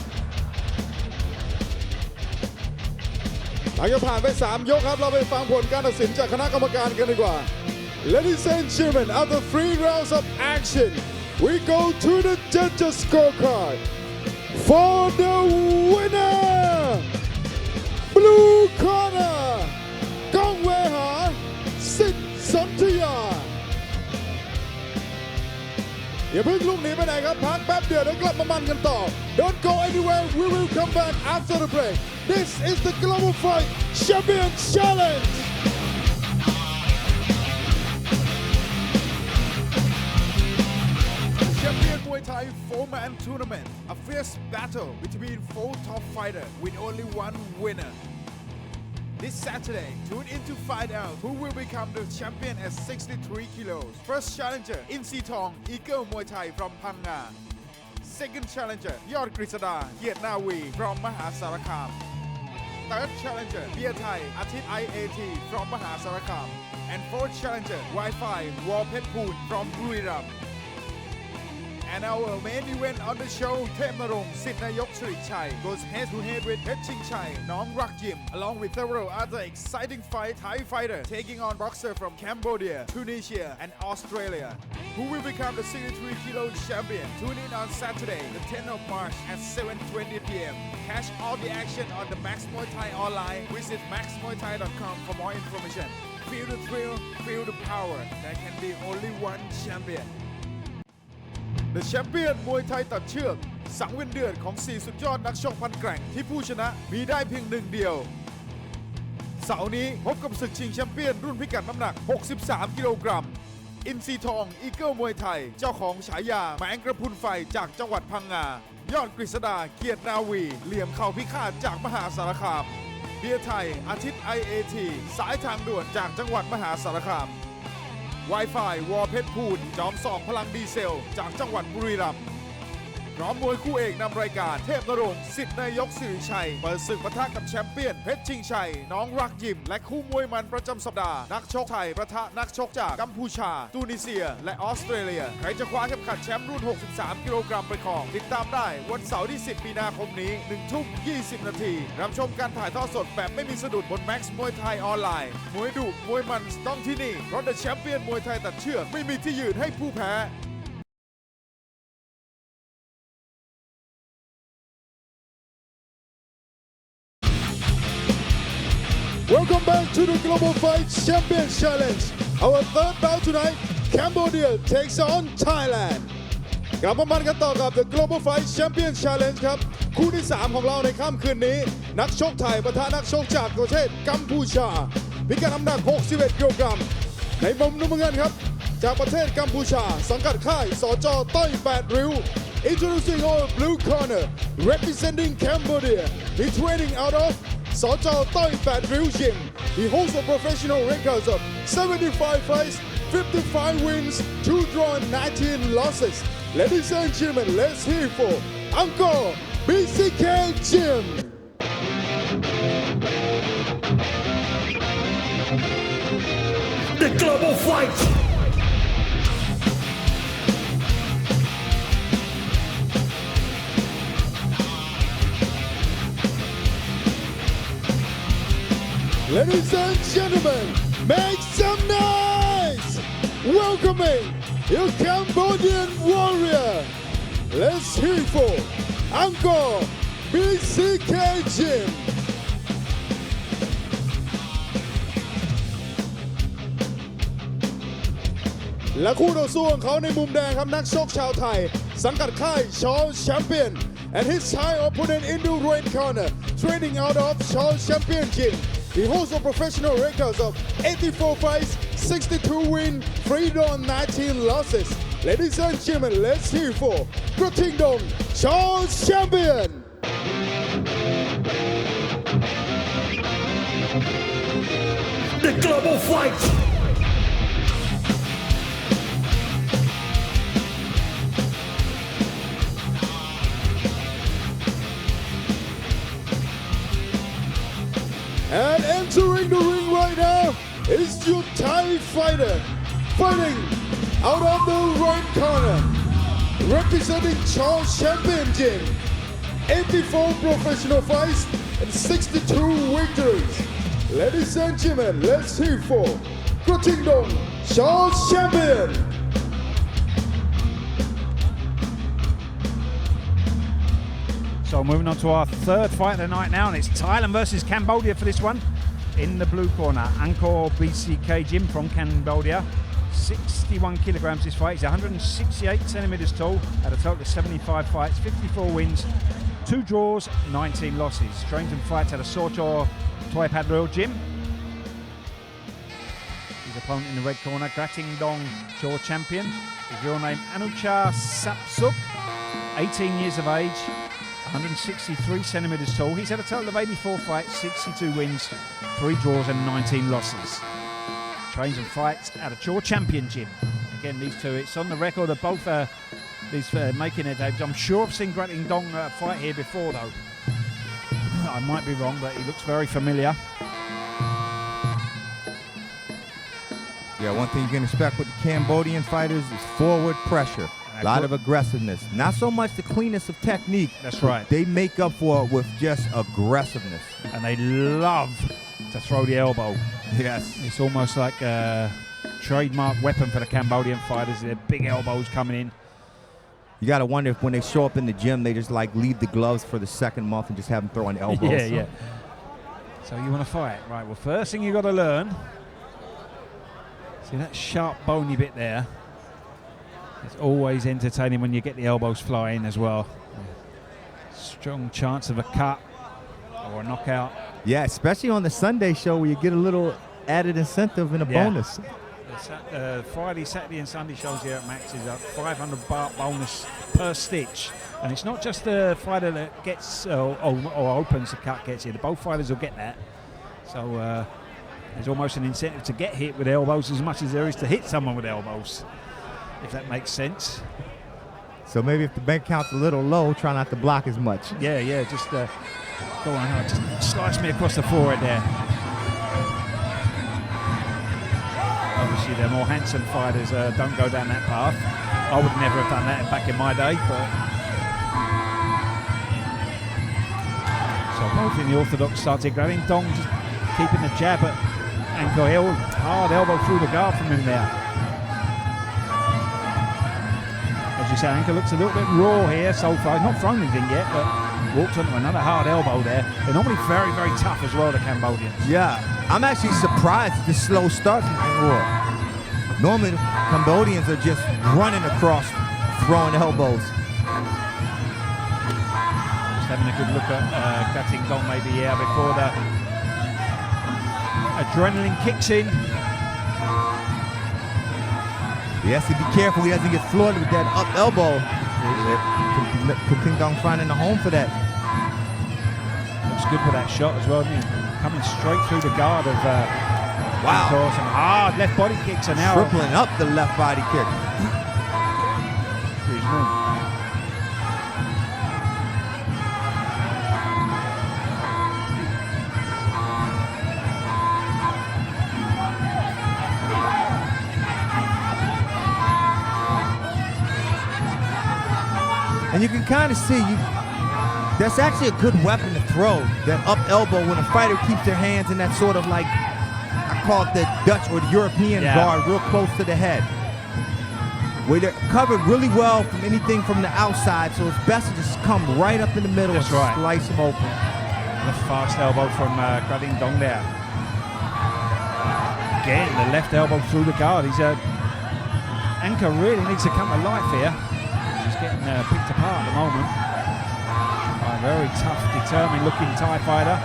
หลังจากผ่านไป3ยกครับเราไปฟังผลการตัดสินจากคณะกรรมการกันดีกว่า Ladies and gentlemen, after 3 rounds of action, we go to the judges' scorecard. For the winner, blue corner, ก้องเวหา สิทธิ์สนธยา อย่าเพิ่งลุกหนีไปไหนครับพักแป๊บเดียวแล้วกลับมามันกันต่อ Don't go anywhere, we will come back after the break. This is the Global Fight Champion Challenge. Champion Muay Thai 4-man tournament, a fierce battle between 4 top fighters with only one winner. This Saturday, tune in to find out who will become the champion at 63 kilos. First challenger, In Sitong, Eagle Muay Thai from Phang Nga. Second challenger, Yod Grisada, Kiet Nawi from Mahasarakam. Third challenger, Bia Thai, Atit IAT from Mahasarakam. And fourth challenger, Wi-Fi, War Pet Poon from Buriram. And our main event on the show, Thep Narong, Sitnayok Srichai, goes head-to-head with Pet Ching Chai, Nong Rak Yim, along with several other exciting Thai fighters taking on boxers from Cambodia, Tunisia, and Australia. Who will become the 63 kilo champion? Tune in on Saturday, the 10th of March at 7:20 p.m. Catch all the action on the Max Muay Thai online. Visit maxmuaythai.com for more information. Feel the thrill, feel the power. There can be only one champion. The Champion มวยไทยตัดเชือกสังเวียนเดือดของ4สุดยอดนักชกพันแกร่งที่ผู้ชนะมีได้เพียงหนึ่งเดียวเสาร์นี้พบกับศึกชิงแชมเปี้ยนรุ่นพิกัดน้ำหนัก63กิโลกรัมอินซีทองอีเกิลมวยไทยเจ้าของฉายาแมงกระพุนไฟจากจังหวัดพังงายอดกฤษดาเกียรตินาวีเหลี่ยมเข่าพิฆาตจากมหาสารคามเบียร์ไทยอาทิตย์ IAT สายทางด่วนจากจังหวัดมหาสารคามWi-Fi วอเพชรพูนจอมสองพลังดีเซลจากจังหวัดบุรีรัมย์พร้อมมวยคู่เอกนำรายการเทพนรงค์สิทธิ์นายกสิริชัยเปิดศึกปะทะกับแชมเปี้ยนเพชรชิงชัยน้องรักยิมและคู่มวยมันประจำสัปดาห์นักชกไทยปะทะนักชกจากกัมพูชาตูนิเซียและออสเตรเลียใครจะคว้าเข็มขัดแชมป์รุ่น63กิโลกรัมไปครองติดตามได้วันเสาร์ที่10มีนาคมนี้1:20 นาทีรับชมการถ่ายทอดสดแบบไม่มีสะดุดบน Max มวยไทยออนไลน์มวยดุมวยมันต้องที่นี่เพราะ The Champion มวยไทยตัดเชือกไม่มีที่ยืนให้ผู้แพ้Welcome back to the Global Fight Champion Challenge. Our third bout tonight, Cambodia takes on Thailand. กลับมามันกันต่อกับ The Global Fight Champion Challenge ครับคู่ที่ 3 ของเราในค่ำคืนนี้นักชกไทยปะทะนักชกจากประเทศกัมพูชาพิกัดน้ำหนัก61กิโลกรัมในมุมน้ำเงินครับจากประเทศกัมพูชาสังกัดค่ายสจต้อย8ริ้ว Introducing our blue corner representing Cambodia. He's training out of Sojo Thai Fat Real Gym. He holds a professional record of 75 fights, 55 wins, 2 draws, 19 losses. Ladies and gentlemen, let's hear for Uncle BCK Gym. The Global Fight. Ladies and gentlemen, make some noise! Welcoming your Cambodian warrior. Let's hear for Uncle BCK Gym. และคู่ต่อสู้ของเขาในมุมแดงครับนักชกชาวไทยสังกัดค่ายชอแชมเปี้ยน and his Thai opponent in the red corner training out of ชอแชมเปี้ยน Gym. He holds a professional record of 84 fights, 62 wins, 3 draws, 19 losses. Ladies and gentlemen, let's hear for Kratingdong Charles Champion. The Global Fight. And entering the ring right now is your Thai fighter, fighting out of the right corner, representing Charles Championship, 84 professional fights and 62 victories. Ladies and gentlemen, let's hear for Kratingdong, Charles Champion. So moving on to our third fight of the night now, and it's Thailand versus Cambodia for this one. In the blue corner, Angkor BCK Jim from Cambodia. 61 kilograms this fight. He's 168 centimeters tall, had a total of 75 fights, 54 wins, 2 draws, 19 losses. Trains and fights at a Socho Toy Pad Royal Gym. His opponent in the red corner, Kratingdong Jaw Champion. His real name, Anucha Sapsuk, 18 years of age, 163 centimeters tall. He's had a total of 84 fights, 62 wins, 3 draws and 19 losses. Trains and fights at a Jaw Champion Gym. Again, these two, it's on the record of both these making their debuts. I'm sure I've seen Kratingdong fight here before though. I might be wrong, but he looks very familiar. Yeah, one thing you can expect with the Cambodian fighters is forward pressure. A lot of aggressiveness. Not so much the cleanness of technique. That's right. They make up for it with just aggressiveness. And they love to throw the elbow. Yes. It's almost like a trademark weapon for the Cambodian fighters. Their big elbows coming in. You got to wonder if when they show up in the gym, they just like leave the gloves for the second month and just have them throwing elbows. Yeah, yeah. So you want to fight. Right, well, first thing you got to learn, see that sharp bony bit there? It's always entertaining when you get the elbows flying as well. Strong chance of a cut or a knockout. Yeah, especially on the Sunday show where you get a little added incentive and a bonus. The Friday, Saturday and Sunday shows here at Max is a 500 baht bonus per stitch. And it's not just the fighter that gets or opens the cut gets it. Both fighters will get that. So there's almost an incentive to get hit with elbows as much as there is to hit someone with elbows, if that makes sense. So maybe if the bank account's a little low, try not to block as much. Yeah, yeah, just go on, just slice me across the forehead there. Obviously, the more handsome fighters don't go down that path. I would never have done that back in my day, but... So both in the orthodox stance here, Kratingdong just keeping the jab at Angkor Hill. Hard elbow through the guard from him there. As you say, Angkor looks a little bit raw here so far. He's not thrown anything yet, but walked onto another hard elbow there. They're normally very, very tough as well, the Cambodians. Yeah, I'm actually surprised at the slow start from Angkor. Normally, the Cambodians are just running across, throwing elbows. Just having a good look at Kratingdong maybe, yeah, before the adrenaline kicks in. He has to be careful he doesn't get floored with that up elbow. Kratingdong finding a home for that. Looks good with that shot as well, isn't he? Coming straight through the guard of wow. Some hard left body kicks are now tripling up the left body kick. Excuse me. And you can kind of see, that's actually a good weapon to throw, that up elbow when a fighter keeps their hands in that sort of like, I call it the Dutch or the European guard, real close to the head. Where they're covered really well from anything from the outside, so it's best to just come right up in the middle and slice them open. The fast elbow from Kratingdong there. Again, the left elbow through the guard. Angkor really needs to come to life here. He's getting picked apart at the moment. A very tough, determined looking Thai fighter.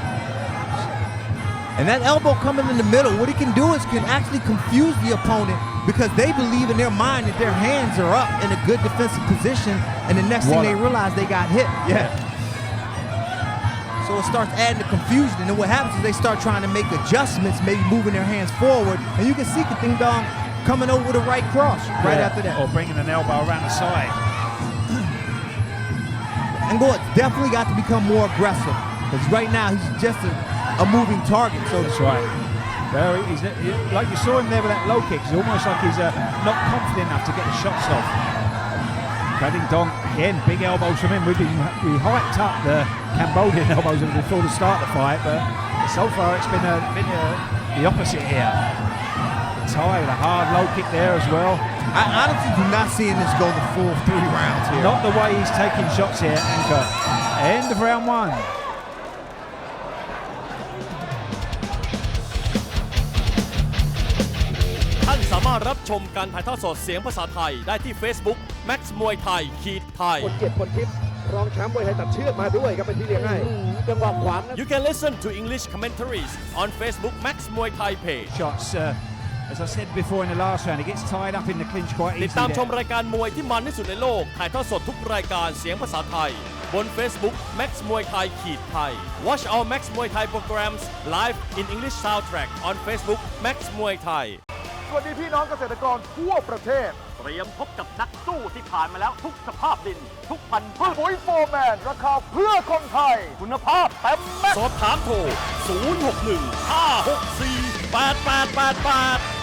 And that elbow coming in the middle, what he can do is can actually confuse the opponent because they believe in their mind that their hands are up in a good defensive position, and the next thing they realize they got hit. Yeah. So it starts adding the confusion, and then what happens is they start trying to make adjustments, maybe moving their hands forward, and you can see Kratingdong coming over with a right cross right after that. Or bringing an elbow around the side. Angkor definitely got to become more aggressive because right now he's just a moving target. So that's right. Like you saw him there with that low kick, it's almost like he's not confident enough to get the shots off. Gading Dong, again, big elbows from him. We hyped up the Cambodian elbows before the start of the fight, but so far it's been the opposite here. Thai with a hard low kick there as well. I honestly do not see this go the full 3 rounds here. Not the way he's taking shots here, Anchor. End of round 1.ท่านสามารถรับชมการถ่ายทอดสดเสียงภาษาไทยได้ที่ Facebook Max Muay Thai ไทย คนเกียรติคนทิพย์รองแชมป์มวยไทยตัดเชือกมาด้วยครับเป็นที่เลี้ยงให้จังหวะขวาง You can listen to English commentaries on Facebook Max Muay Thai page. Shots, as I said before in the last round, he gets tied up in the clinch quite ติดตาม easily ชม there. รายการมวยที่มันที่สุดในโลกถ่ายทอดสดทุกรายการเสียงภาษาไทยบน Facebook Max Muay Thai ไทย Watch our Max Muay Thai programs live in English soundtrack on Facebook Max Muay Thai สวัสดีพี่น้องเกษตรกรทั่วประเทศ เตรียมพบกับนักสู้ที่ผ่านมาแล้วทุกสภาพดิน ทุกพันธุ์พืช ปุ๋ยโฟร์แมน ราคาเพื่อคนไทย คุณภาพเต็มแม็กซ์ สอบถามโทร 061 564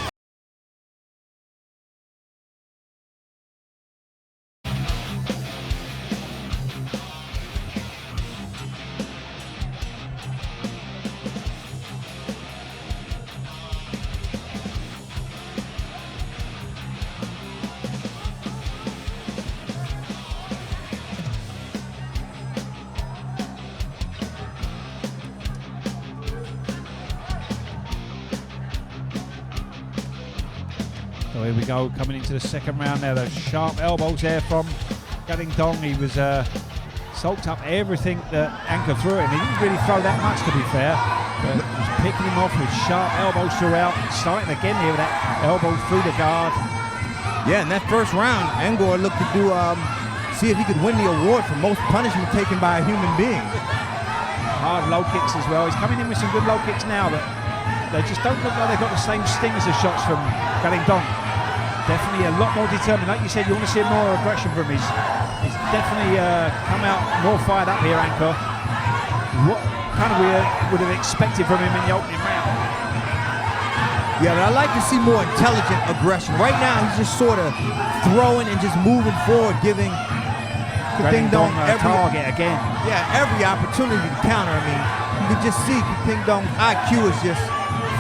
8888So here we go, coming into the second round now. Those sharp elbows there from Gading Dong. He was soaked up everything that Anchor threw at him. He didn't really throw that much, to be fair, but he was picking him off with sharp elbows throughout. Starting again here with that elbow through the guard. Yeah, in that first round, Angor looked to do see if he could win the award for most punishment taken by a human being. Hard low kicks as well. He's coming in with some good low kicks now, but they just don't look like they've got the same sting as the shots from Gading Dong. Definitely a lot more determined. Like you said, you want to see more aggression from him. He's definitely come out more fired up here, Anchor. What kind of we would have expected from him in the opening round. Yeah, but I like to see more intelligent aggression. Right now, he's just sort of throwing and just moving forward, giving Gading Dong a target again. Yeah, every opportunity to counter. I mean, you can just see Gading Dong's IQ is just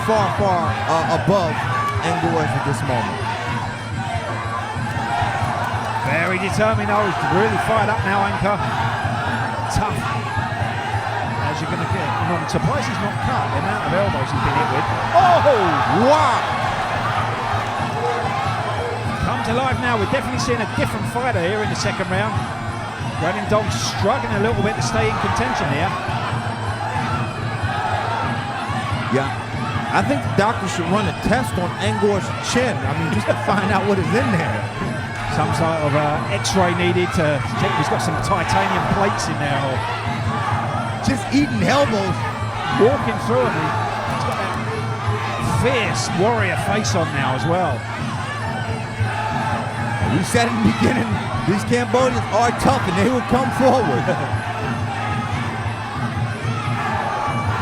far, far above Angor's at this moment. Very determined. Oh, he's really fired up now, Anchor. Tough. As you're going to get. I'm surprised he's not cut the amount of elbows he's been hit with. Oh! Wow! Come to life now. We're definitely seeing a different fighter here in the second round. Gading Dong struggling a little bit to stay in contention here. Yeah. I think the doctor should run a test on Angor's chin. I mean, just to find out what is in there. Some sort of x-ray needed to check if he's got some titanium plates in there. Or just eating elbows. Walking through him. He's got that fierce warrior face on now as well. We said in the beginning, these Cambodians are tough and they will come forward.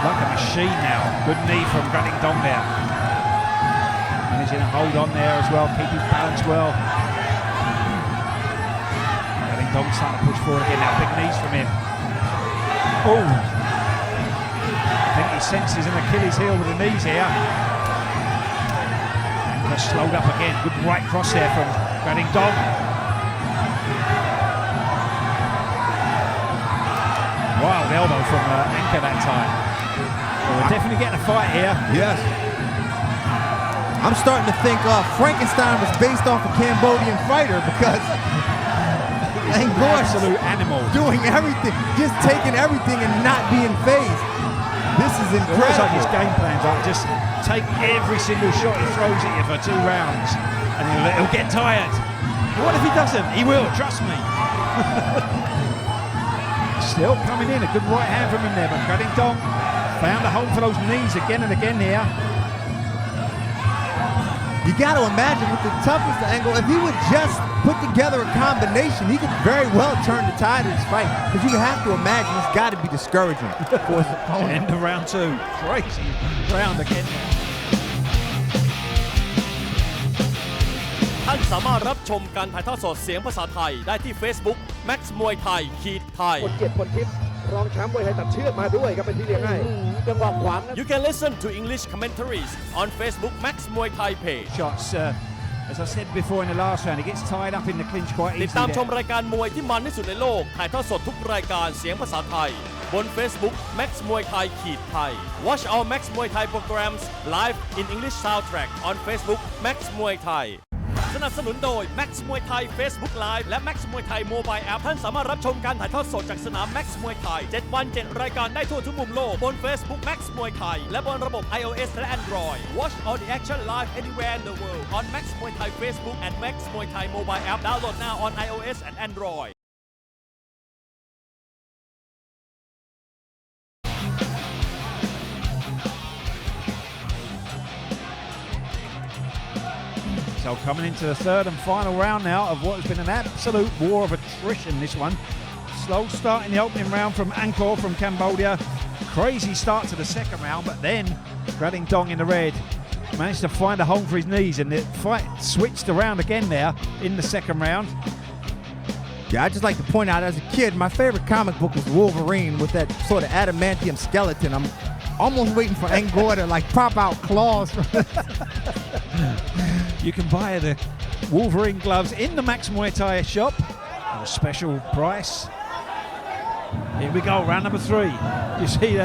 Like a machine now. Good knee from Gading Dong there. Managing to hold on there as well, keep his balance well. Gading Dong starting to push forward again now. Big knees from him. Oh! I think he senses an Achilles heel with the knees here. And just slowed up again. Good right cross there from Gading Dong. Wild elbow from Anchor that time. Well, we're definitely getting a fight here. Yes. I'm starting to think Frankenstein was based off a Cambodian fighter because Angor's absolute animal. Doing everything, just taking everything and not being phased. This is incredible. It's like his game plan's like just take every single shot he throws at you for 2 rounds and he'll get tired. What if he doesn't? He will, trust me. Still coming in, a good right hand from him there, but Gading Dong found a home for those knees again and again here. You got to imagine with the toughness of Angle, if he would just put together a combination, he could very well turn the tide of this fight. Because you have to imagine it's got to be discouraging for his opponent. End of round 2. Crazy round again. ท่านสามารถรับชมการถ่ายทอดสดเสียงภาษาไทยได้ที่ Facebook Max มวยไทยไทย คนเกียรติคนทิพย์รองแชมป์มวยไทยตัดเชือกมาด้วยครับเป็นที่เลี้ยงให้จังหวะขวาง You can listen to English commentaries on Facebook Max Muay Thai page. Shots, as I said before in the last round, he gets tied up in the clinch quite ติด easily. ตามชม there. รายการมวยที่มันที่สุดในโลกถ่ายทอดสดทุกรายการเสียงภาษาไทยบน Facebook Max Muay Thaiไทย Watch our Max Muay Thai programs live in English soundtrack on Facebook Max Muay Thai สนับสนุนโดย Max Muay Thai Facebook Live และ Max Muay Thai Mobile App ท่านสามารถรับชมการถ่ายทอดสดจากสนาม Max Muay Thai 7 วัน 7 รายการได้ทั่วทุกมุมโลกบน Facebook Max Muay Thai และบนระบบ iOS และ Android Watch all the action live anywhere in the world on Max Muay Thai Facebook and Max Muay Thai Mobile App download now on iOS and Android So coming into the third and final round now of what has been an absolute war of attrition, this one. Slow start in the opening round from Angkor from Cambodia. Crazy start to the second round, but then Grading Dong in the red managed to find a home for his knees, and the fight switched around again there in the second round. Yeah, I'd just like to point out, as a kid, my favorite comic book was Wolverine with that sort of adamantium skeleton. I'm almost waiting for Angkor to like pop out claws. You can buy the Wolverine gloves in the Max Muay Thai shop at a special price. Here we go, round number 3. You see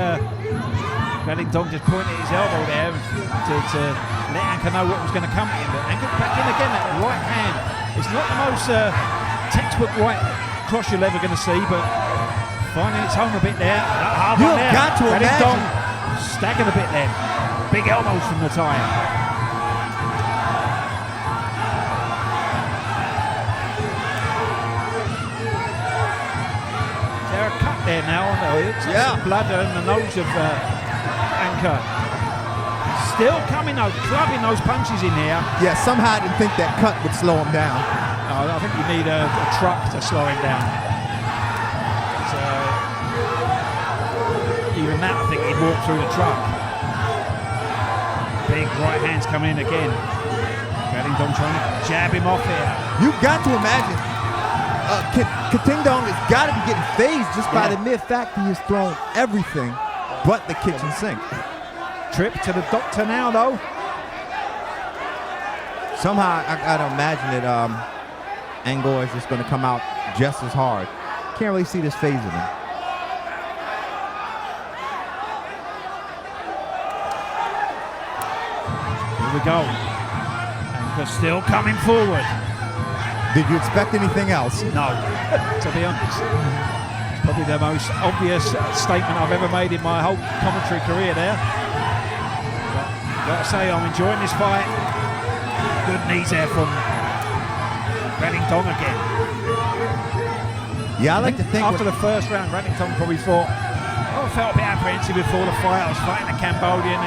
Grading Dong just pointing his elbow there to let Angkor know what was going to come at him. But Angkor back in again, that right hand. It's not the most textbook right cross you're ever going to see, but finding its home a bit there. You've got to Grading Dong imagine. staggered a bit then. Big elbows from the Thai. There a cut there now on the blood and the nose of Angkor. Still coming out, clubbing those punches in here. Yeah, somehow I didn't think that cut would slow him down. No, I think you need a truck to slow him down. So, even that, I think he'd walk through the truck. Big right hands coming in again. Grading Dong trying to jab him off here. You've got to imagine, Grading Dong has got to be getting phased just by the mere fact he has thrown everything but the kitchen sink. Trip to the doctor now, though. Somehow, I gotta imagine that Angkor is just going to come out just as hard. Can't really see this phasing him. Here we go. Angkor still coming forward. Did you expect anything else? No, to be honest. It's probably the most obvious statement I've ever made in my whole commentary career there. Got to say, I'm enjoying this fight. Good knees there from Grading Dong again. Yeah, I like to think after the first round, Grading Dong probably thought, I felt a bit apprehensive before the fight. I was fighting a Cambodian.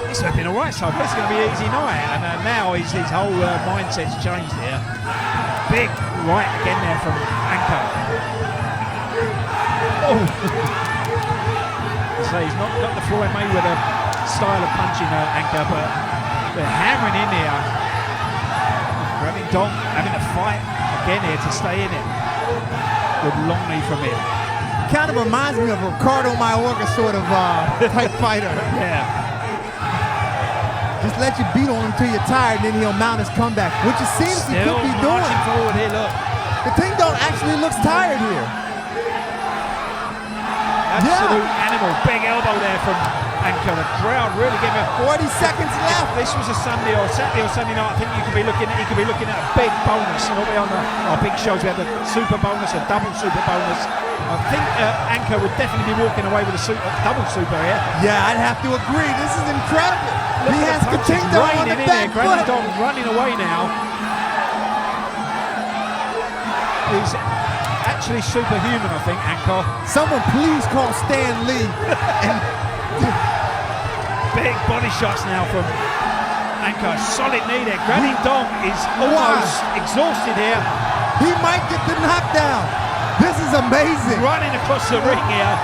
This would have been all right, so it's going to be an easy night. And now his whole mindset's changed here. Big right again there from Angkor. Oh! So he's not got the Floyd Mayweather style of punching Angkor, but they're hammering in here. Grading Dong having to fight again here to stay in it. Good long knee from him. kind of reminds me of a Ricardo Mayorga sort of type fighter. Yeah. Just let you beat on him till you're tired, and then he'll mount his comeback, which it seems he could be doing. Forward here, look. The Ting-Dong actually looks tired here. Absolute animal. Big elbow there from Angkor. The crowd really giving it 40 seconds left. If this was a Saturday or Sunday night, I think he could be looking at a big bonus. You know, on our big shows, we have the super bonus, a double super bonus. I think Angkor would definitely be walking away with a double super here. Yeah, I'd have to agree. This is incredible. Look He has Ting-Dong on the back foot. Ting-Dong running away now. He's actually superhuman, I think, Angkor. Someone please call Stan Lee. Big body shots now from Angkor. Solid knee there. Grading Dong is almost exhausted here. He might get the knockdown. This is amazing. Running across the ring here.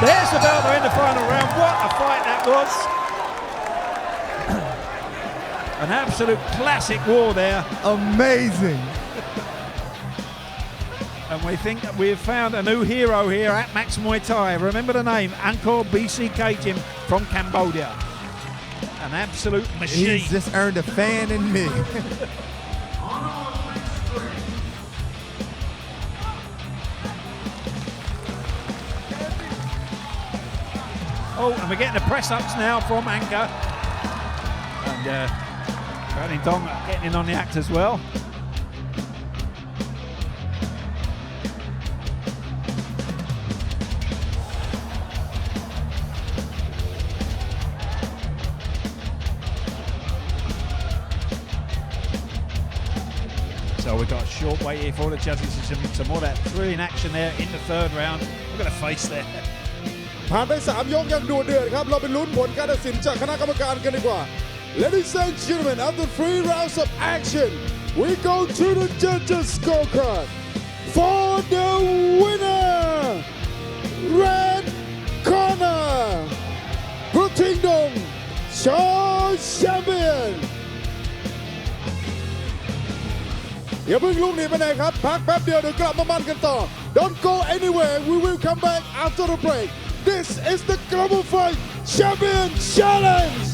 There's the bell in the final round. What a fight that was. An absolute classic war there. Amazing. And we think that we've found a new hero here at Max Muay Thai. Remember the name, Angkor BCK Jim from Cambodia. An absolute machine. He's just earned a fan in me. Oh, and we're getting the press-ups now from Angkor. And Brandon Dong getting in on the act as well. So we've got a short wait here for the judges. Some more of that thrilling action there in the third round. Look at the face there. ผ่านไป3ยกอย่างดุเดือดครับเราไปลุ้นผลการตัดสินจากคณะกรรมการกันดีกว่า Ladies and gentlemen, after 3 rounds of action, we go to the judges' scorecard for the winner, red corner, Putingdong, champion. อย่าเพิ่งลุกหนีไปไหนครับพักแป๊บเดียวเดี๋ยวกลับมามันกันต่อ Don't go anywhere. We will come back after the break. This is the Global Fight Champion Challenge.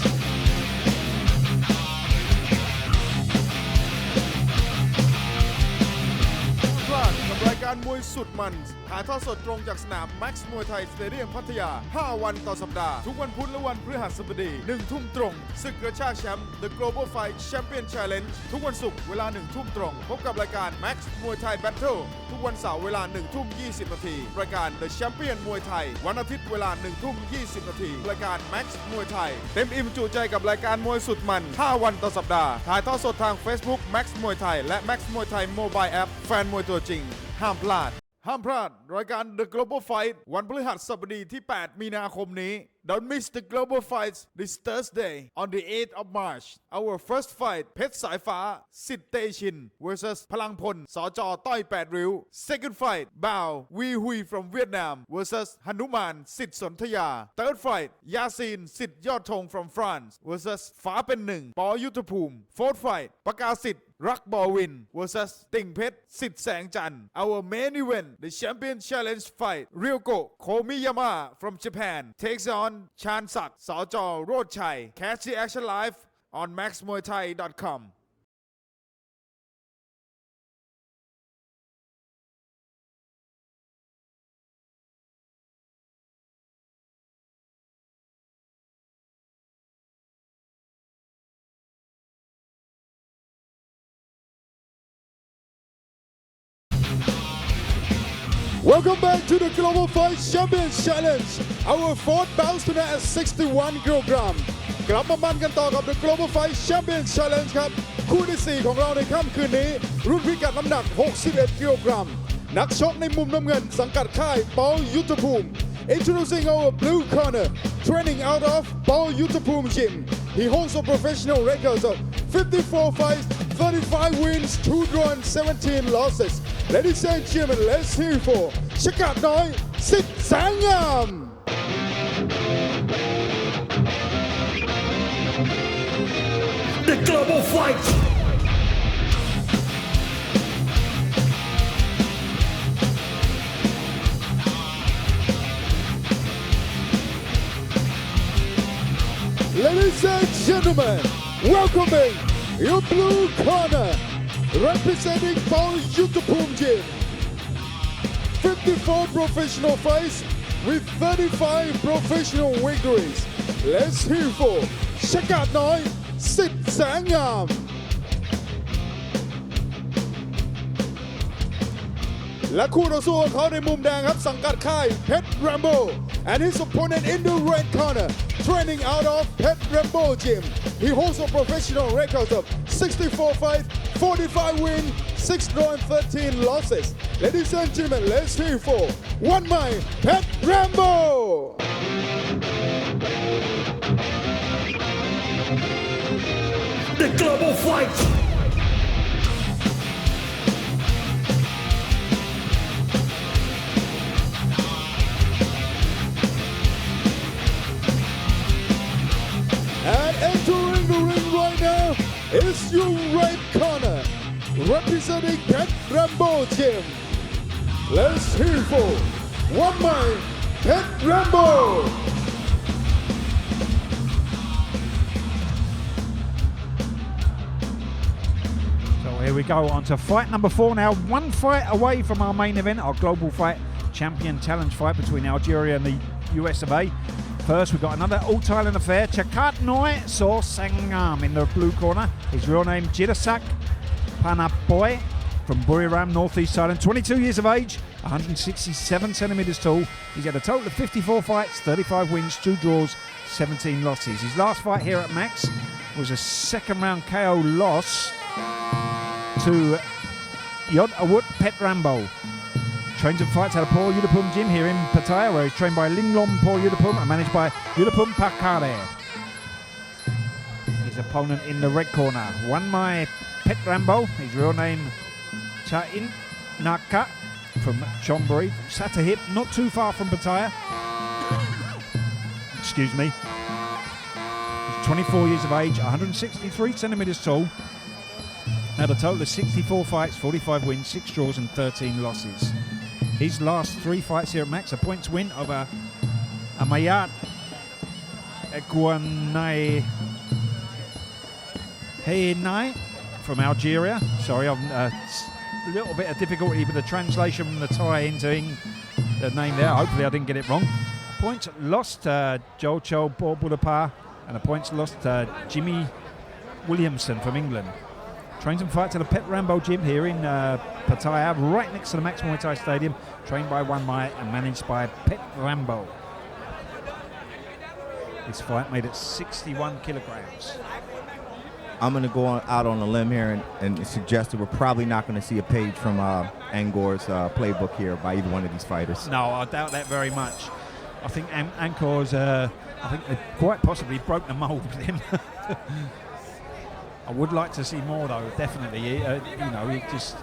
พลาดกับรายการมวยสุดมันถ่ายทอดสดตรงจากสนาม Max มวยไทยสเตเดียมพัทยา 5 วันต่อสัปดาห์ ทุกวันพุธและวันพฤหัสบดี 1 ทุ่มตรงศึกกระชากแชมป์ The Global Fight Champion Challenge ทุกวันศุกร์เวลา 1 ทุ่มตรง พบกับรายการ Max มวยไทย Battle ทุกวันเสาร์เวลา 1 ทุ่ม 20 นาที รายการ The Champion มวยไทย วันอาทิตย์เวลา 1 ทุ่ม 20 นาที รายการ Max มวยไทย เต็มอิ่มจุใจกับรายการมวยสุดมัน 5 วันต่อสัปดาห์ ถ่ายทอดสดทาง Facebook Max มวยไทยและ Max มวยไทย Mobile App แฟนมวยตัวจริง ห้ามพลาดรายการ The Global Fight วันพฤหัสบดีที่ 8 มีนาคมนี้ Don't miss the Global Fights this Thursday on the 8th of March. Our first fight เพชรสายฟ้าสิทธิ์เตชิน versus พลังพลสจต้อย8ริ้ว Second fight Boutวีฮุย from Vietnam versus หนุมานสิทธิ์สนธยา Third fight ยาซีนสิทธิ์ยอดธง from France versus ฟ้าเป็นหนึ่งปยุทธภูมิ Fourth fight ประกาศสิทธิ์รักบอวิน versus ติ่งเพชรสิทธิ์แสงจันทร์ Our main event the Champion Challenge fight Ryoko Komiyama from Japan takes on ชาญศักดิ์สจโรจน์ชัย Catch the action live on maxmuaythai.com Welcome back to the Global Fight Champion Challenge. Our fourth bout tonight at 61 kilogram. กลับมามันกันต่อกับ The Global Fight Champion Challenge ครับคู่ที่ 4 ของเราในค่ำคืนนี้รุ่นพิกัดน้ำหนัก 61 กิโลกรัมนักชกในมุมน้ำเงินสังกัดค่ายปยุทธภูมิ Introducing our blue corner, training out of Bout Yuthapum Gym. He holds a professional record of 54 fights, 35 wins, 2 draws, and 17 losses. Ladies and gentlemen, let's hear for Shakat Noi Sit Sangam. The Global Fight. Ladies and gentlemen, welcoming your blue corner, representing Bout Yuthapum Gym. 54 professional fights with 35 professional victories. Let's hear for Shakat Noi Sit Sangam. และคู่ต่อสู้ของเขาในมุมแดงครับสังกัดค่ายเพชรแรมโบ้ and his opponent in the red corner training out of Pet Rambo Gym. He holds a professional record of 64 fights, 45 wins, 6 draws, and 13 losses. Ladies and gentlemen, let's hear for one man, Pet Rambo. The Global Fight. And entering the ring right now, is your right corner, representing Pet Rambo Gym. Let's hear for one Muay Pet Rambo. So here we go on to fight number 4 now. One fight away from our main event, our Global Fight Champion Challenge fight between Algeria and the US of A. First, we've got another all-Thailand affair. Chakat Noi So Sangam in the blue corner. His real name, Jirasak Panapoy from Buriram, northeast Thailand. 22 years of age, 167 centimeters tall. He's had a total of 54 fights, 35 wins, 2 draws, 17 losses. His last fight here at Max was a second round KO loss to Yod Awut Pet Rambo. Trains and fights at a Paul Yudapum gym here in Pattaya, where he's trained by Linglom Paul Yudapum and managed by Yudapum Pakare. His opponent in the red corner, One Muay Pet Rambo. His real name, Chain Naka from Chonburi. Satahip, not too far from Pattaya. Excuse me. He's 24 years of age, 163 centimeters tall. Had a total of 64 fights, 45 wins, 6 draws and 13 losses. His last 3 fights here at Max, a points win over Amayat Guanay Heinai from Algeria. Sorry, I've a little bit of difficulty with the translation from the Thai into the name there. Hopefully I didn't get it wrong. Points lost to Jocho Borbudapa, and a points lost to Jimmy Williamson from England. Trains and fights at the Pet Rambo gym here in Pattaya, right next to the Max Muay Thai Stadium. Trained by One Muay and managed by Pet Rambo. This fight made at 61 kilograms. I'm going to go out on a limb here and suggest that we're probably not going to see a page from Angkor's playbook here by either one of these fighters. No, I doubt that very much. I think Angkor's, I think they quite possibly broke the mould with him. I would like to see more though, definitely. You know, it just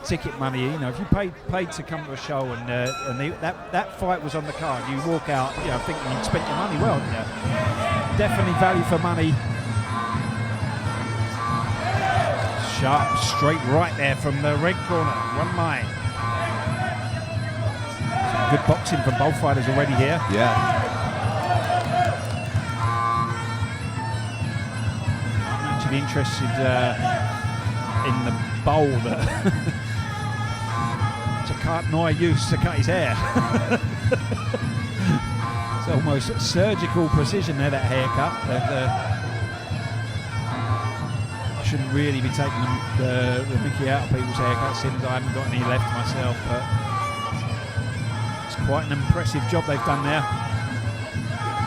ticket money. You know, if you paid to come to a show and that fight was on the card, you walk out, you know, thinking you'd spent your money well. Yeah. Definitely value for money. Sharp, straight right there from the red corner. One Muay. Some good boxing from both fighters already here. Yeah. Be interested in the bowl that Chakat Noi used to cut his hair. It's almost surgical precision there, that haircut. I shouldn't really be taking the mickey out of people's haircuts, seeing as I haven't got any left myself, but it's quite an impressive job they've done there.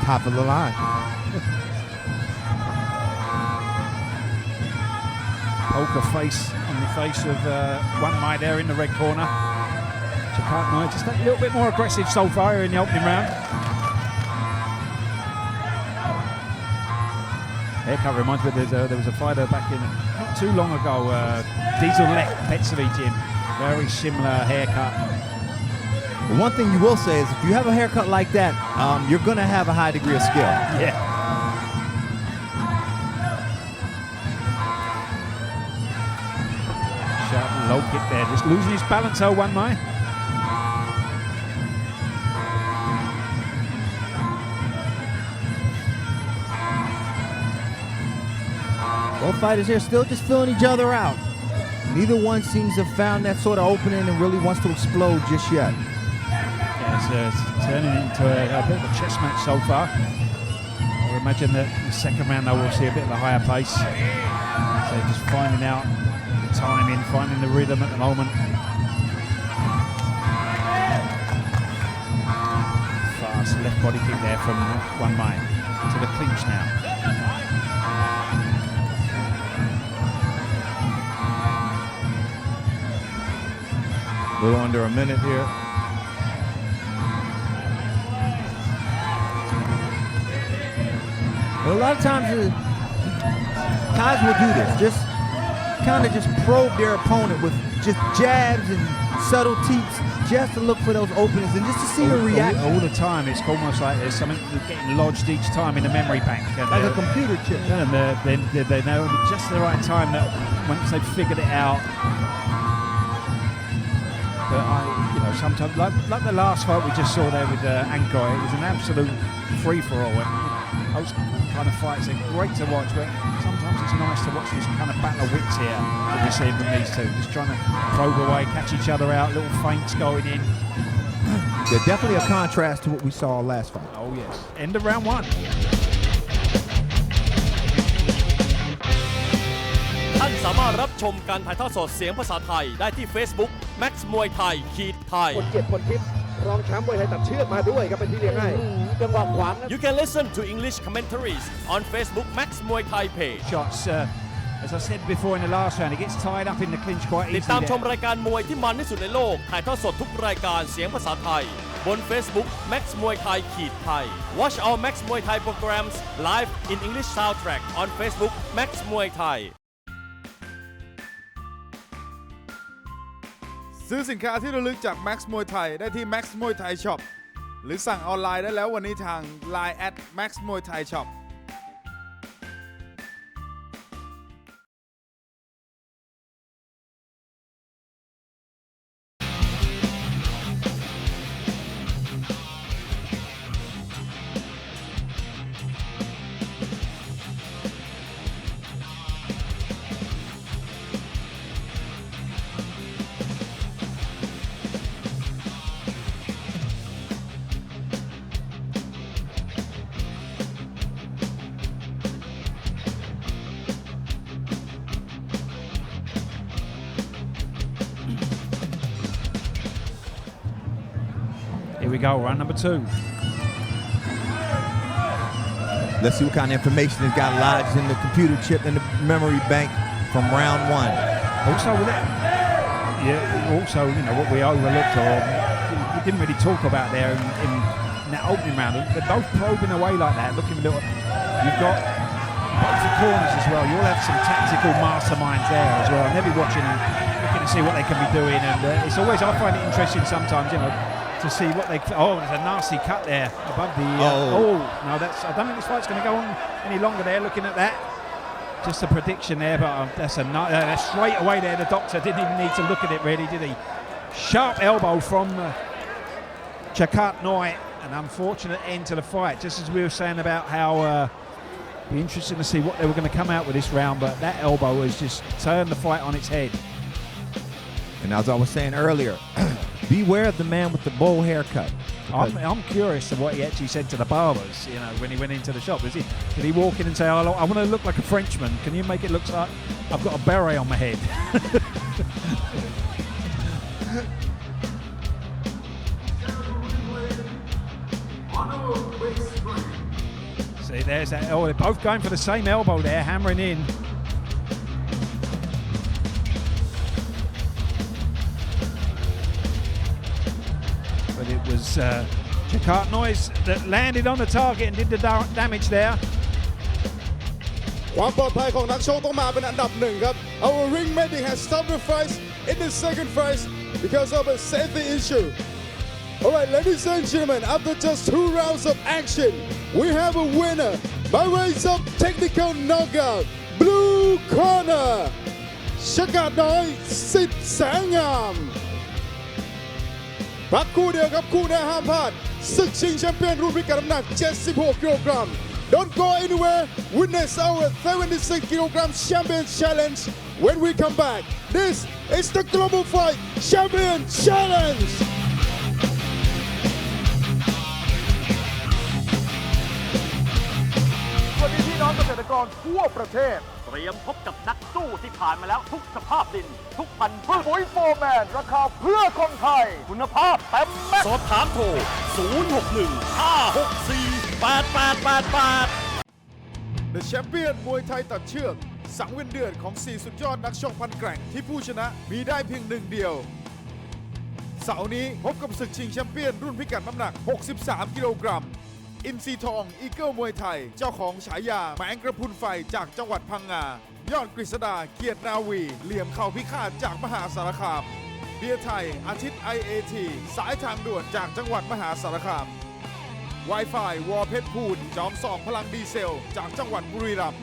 Top of the line. Poker face on the face of One Muay there in the red corner. Chakat Noi just a little bit more aggressive so far in the opening round. Haircut reminds me there was a fighter back in not too long ago, Diesel Lek, Petsevi gym. Very similar haircut. The one thing you will say is if you have a haircut like that, you're going to have a high degree of skill. Yeah. Low kick there, just losing his balance, One Muay. Both fighters here still just filling each other out. Neither one seems to have found that sort of opening and really wants to explode just yet. Yeah, it's turning into a bit of a chess match so far. I would imagine that in the second round though we'll see a bit of a higher pace. So just finding out timing, finding the rhythm at the moment. Fast left body kick there from One Muay to the clinch now. A little under a minute here. But a lot of times guys will do this. Just kind of just probe their opponent with just jabs and subtle teeps just to look for those openings and just to see her react. All the time, it's almost like there's something getting lodged each time in the memory bank. Like a computer chip. And they know just the right time that once they've figured it out. But sometimes, like the last fight we just saw there with Ankoy, it was an absolute free-for-all. Those kind of fights are great to watch, but sometimes it's nice to watch this kind of battle of wits here that we're seeing from these two. Just trying to probe away, catch each other out, little feints going in. Yeah, definitely a contrast to what we saw last fight. Oh yes. End of round one. ท่านสามารถรับชมการถ่ายทอดสดเสียงภาษาไทยได้ที่ Facebook Max Muay Thai ไทย คนเกียรติคนทิพย์รองแชมป์มวยไทยตัดเชือกมาด้วยครับเป็นที่เลี้ยงให้จังหวะขวาง You can listen to English commentaries on Facebook Max Muay Thai page. Shots, as I said before in the last round, he gets tied up in the clinch quite ติด easily. ตามชม there. รายการมวยที่มันที่สุดในโลกถ่ายทอดสดทุกรายการเสียงภาษาไทยบน Facebook Max Muay Thai ไทย Watch our Max Muay Thai programs live in English soundtrack on Facebook Max Muay Thai. ซื้อสินค้าที่ระลึกจาก Max Muay Thai ได้ที่ Max Muay Thai Shop หรือสั่งออนไลน์ได้แล้ววันนี้ทาง Line @Max Muay Thai Shop Here we go, round number two. Let's see what kind of information has got lodged in the computer chip in the memory bank from round one. Also, with that, what we overlooked or we didn't really talk about there in that opening round. They're both probing away like that, looking a little. You've got both the corners as well. You'll have some tactical masterminds there as well, and they'll be watching and looking to see what they can be doing. And it's always, I find it interesting sometimes, to see what they. Oh, there's a nasty cut there above the. No, that's. I don't think this fight's going to go on any longer there. Looking at that, just a prediction there, but that's straight away there. The doctor didn't even need to look at it really, did he? Sharp elbow from Chakat Noi, an unfortunate end to the fight. Just as we were saying about how be interesting to see what they were going to come out with this round, but that elbow has just turned the fight on its head. And as I was saying earlier, beware of the man with the bowl haircut. I'm curious of what he actually said to the barbers, when he went into the shop. Did he walk in and say, I want to look like a Frenchman. Can you make it look like I've got a beret on my head? See, there's that. Oh, they're both going for the same elbow there, hammering in. But it was Chakat Noise that landed on the target and did the damage there. ความปลอดภัยของนักชกต้องมาเป็นอันดับหนึ่งครับ Our ring medic has stopped the fight in the second fight because of a safety issue. Alright, ladies and gentlemen, after just 2 rounds of action, we have a winner by ways of technical knockout. Blue corner, Chakat Noi สิทธิ์แสงงามพักคู่เดียวครับคู่หน้าห้ามพลาดศึกชิงแชมเปี้ยนรุ่นพิกัดน้ำหนัก 76 กิโลกรัม Don't go anywhere. Witness our 76 kilogram champion challenge when we come back. This is the Global Fight Champion Challenge. สวัสดีพี่น้องเกษตรกรทั่วประเทศ เตรียมพบกับนักสู้ที่ผ่านมาแล้วทุกสภาพดิน ทุกพันธุ์พืช ปุ๋ยโฟร์แมนราคาเพื่อคนไทย คุณภาพเต็มแม็กซ์ สอบถามโทร 061-564-8888 The Champion มวยไทยตัดเชือกสังเวียนเดือดของ 4 สุดยอดนักชกพันแกร่งที่ผู้ชนะมีได้เพียงหนึ่งเดียวเสาร์นี้พบกับศึกชิงแชมเปี้ยนรุ่นพิกัดน้ำหนัก 63 กิโลกรัม อินทรีทองอีเกิลมวยไทยเจ้าของฉายาแมงกระพุนไฟจากจังหวัดพังงายอดกฤษดาเกียรตินาวีเหลี่ยมเข่าพิฆาตจากมหาสารคามเบียร์ไทยอาทิตย์ IAT สายทางด่วนจากจังหวัดมหาสารคาม Wi-Fi วอเพชรพูนจอมส่องพลังดีเซลจากจังหวัดบุรีรัมย์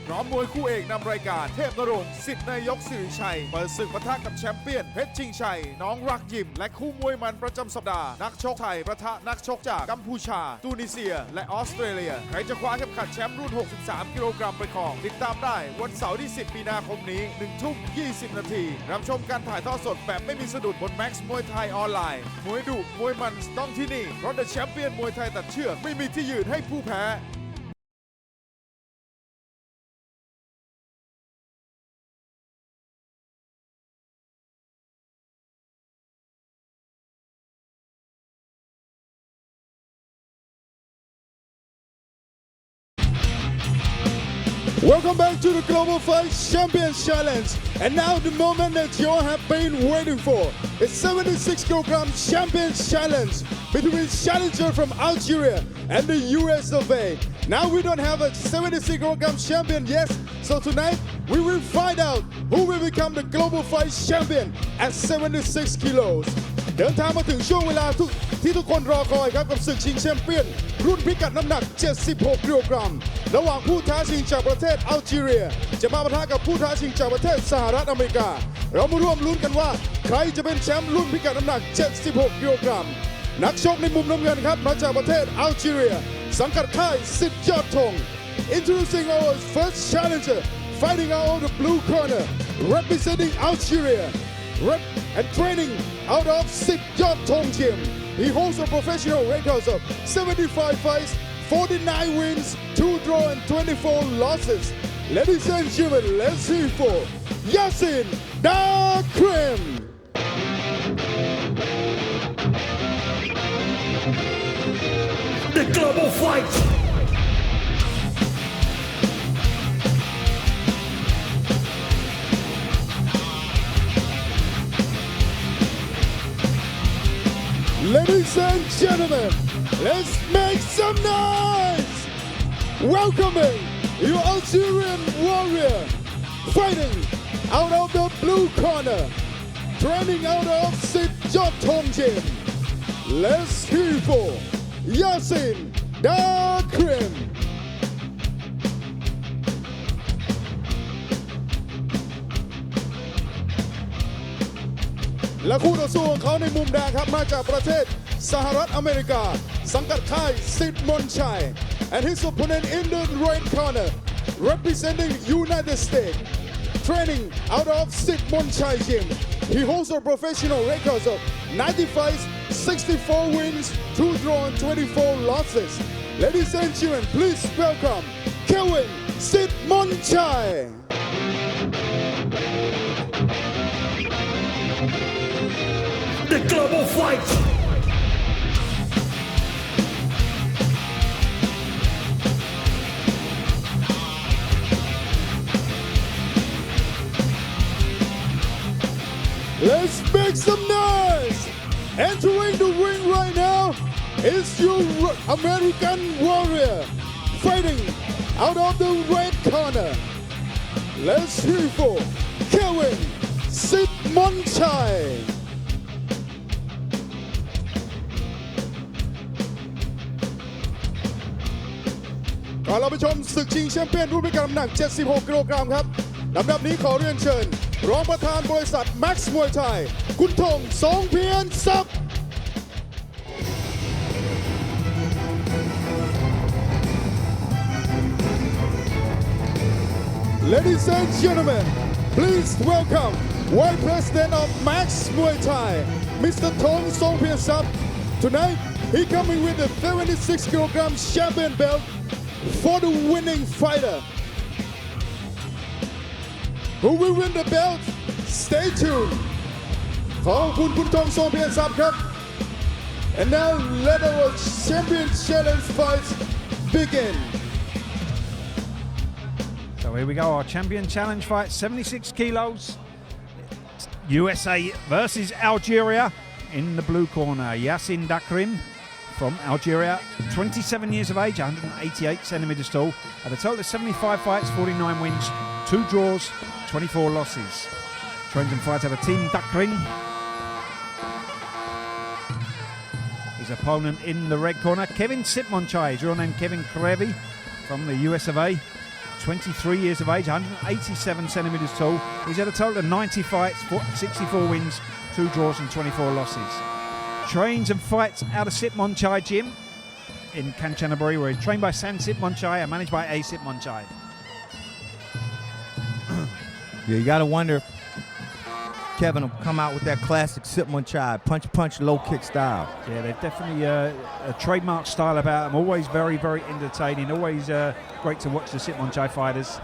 พร้อมมวยคู่เอกนำรายการเทพนรงค์สิทธิ์นายกสิริชัยเปิดศึกปะทะกับแชมเปี้ยนเพชรชิงชัยน้องรักยิมและคู่มวยมันประจำสัปดาห์นักชกไทยประทะนักชกจากกัมพูชาตูนิเซียและออสเตรเลียใครจะคว้าเข็มขัดแชมป์รุ่น 63 กิโลกรัมไปครองติดตามได้วันเสาร์ที่ 10 มีนาคมนี้ 1:20 นาทีรับชมการถ่ายทอดสดแบบไม่มีสะดุดบน Max มวยไทยออนไลน์มวยดุมวยมันต้องที่นี่เพราะ The Champion มวยไทยตัดเชือกไม่มีที่ยืนให้ผู้แพ้Welcome back to the Global Fight Champion Challenge. And now the moment that you all have been waiting for. It's 76 kg Champion Challenge between challenger from Algeria and the US of A. Now we don't have a 76 kg champion yet, so tonight we will find out who will become the Global Fight Champion at 76 kilos. เดินทางมาถึงช่วงเวลาที่ทุกคนรอคอยครับกับศึกชิงแชมเปี้ยนรุ่นพิกัดน้ำหนัก 76 กิโลกรัมระหว่างผู้ท้าชิงจากประเทศอัลจีเรียจะมาปะทะกับผู้ท้าชิงจากประเทศสหรัฐอเมริกาเรามาร่วมลุ้นกันว่าใครจะเป็นแชมป์รุ่นพิกัดน้ำหนัก 76 กิโลกรัมนักชกในมุมน้ำเงินครับมาจากประเทศอัลจีเรียสังกัดค่ายสิทธิ์ยอดธง Introducing our first challenger fighting out of the blue corner representing Algeria and training out of Sit Yot Thong Gym. He holds a professional record of 75 fights, 49 wins, 2 draws and 24 losses. Ladies and gentlemen, let's hear for Yassin Dakrim. The Global Fight. Ladies and gentlemen, let's make some noise! Welcoming your Algerian warrior, fighting out of the blue corner, training out of Sit Yot Thong Gym. Let's hear for Yassin Dakrim. และคู่ต่อสู้ของเขาในมุมแดงครับมาจากประเทศสหรัฐอเมริกาสังกัดค่ายสิทธิ์มนชัย and his opponent in the red corner representing United States training out of Sit Mon Chai Gym. He holds a professional record of 90 fights, 64 wins, 2 draws and 24 losses. Ladies and gentlemen, please welcome Kevin Sit Mon Chai. The Global Fight. Let's make some noise! Entering the ring right now is your American warrior fighting out of the red corner. Let's hear for Kevin Sit Mon Chai. ก่อนเราไปชมศึกชิงแชมเปี้ยนรุ่นพิกัดน้ำหนัก 76 กิโลกรัมครับลำดับนี้ขอเรียนเชิญรองประธานบริษัท Max มวยไทยคุณธงสงเพียรทรัพย์ Ladies and gentlemen, please welcome Vice President of Max Muay Thai, Mr. Thong Songpien Sap. Tonight, he coming with the 76 kg champion belt for the winning fighter. Who will win the belt? Stay tuned. ขอบคุณคุณธงทรงเพียรทรัพย์ครับ And now let our champion challenge fight begin. So here we go, our champion challenge fight, 76 kilos. USA versus Algeria. In the blue corner, Yassin Dakrim, from Algeria, 27 years of age, 188 centimeters tall, at a total of 75 fights, 49 wins, 2 draws, 24 losses. Trains and fights out of Team Duckring. His opponent in the red corner, Kevin Sitmonchai, his real name Kevin Krevi, from the US of A. 23 years of age, 187 centimeters tall. He's had a total of 90 fights, 64 wins, 2 draws and 24 losses. Trains and fights out of Sitmonchai Gym in Kanchanaburi, where he's trained by San Sitmonchai and managed by A Sitmonchai. Yeah, you got to wonder if Kevin will come out with that classic Sitmonchai punch, low kick style. Yeah, they've definitely a trademark style about them. Always very, very entertaining. Always great to watch the Sitmonchai fighters.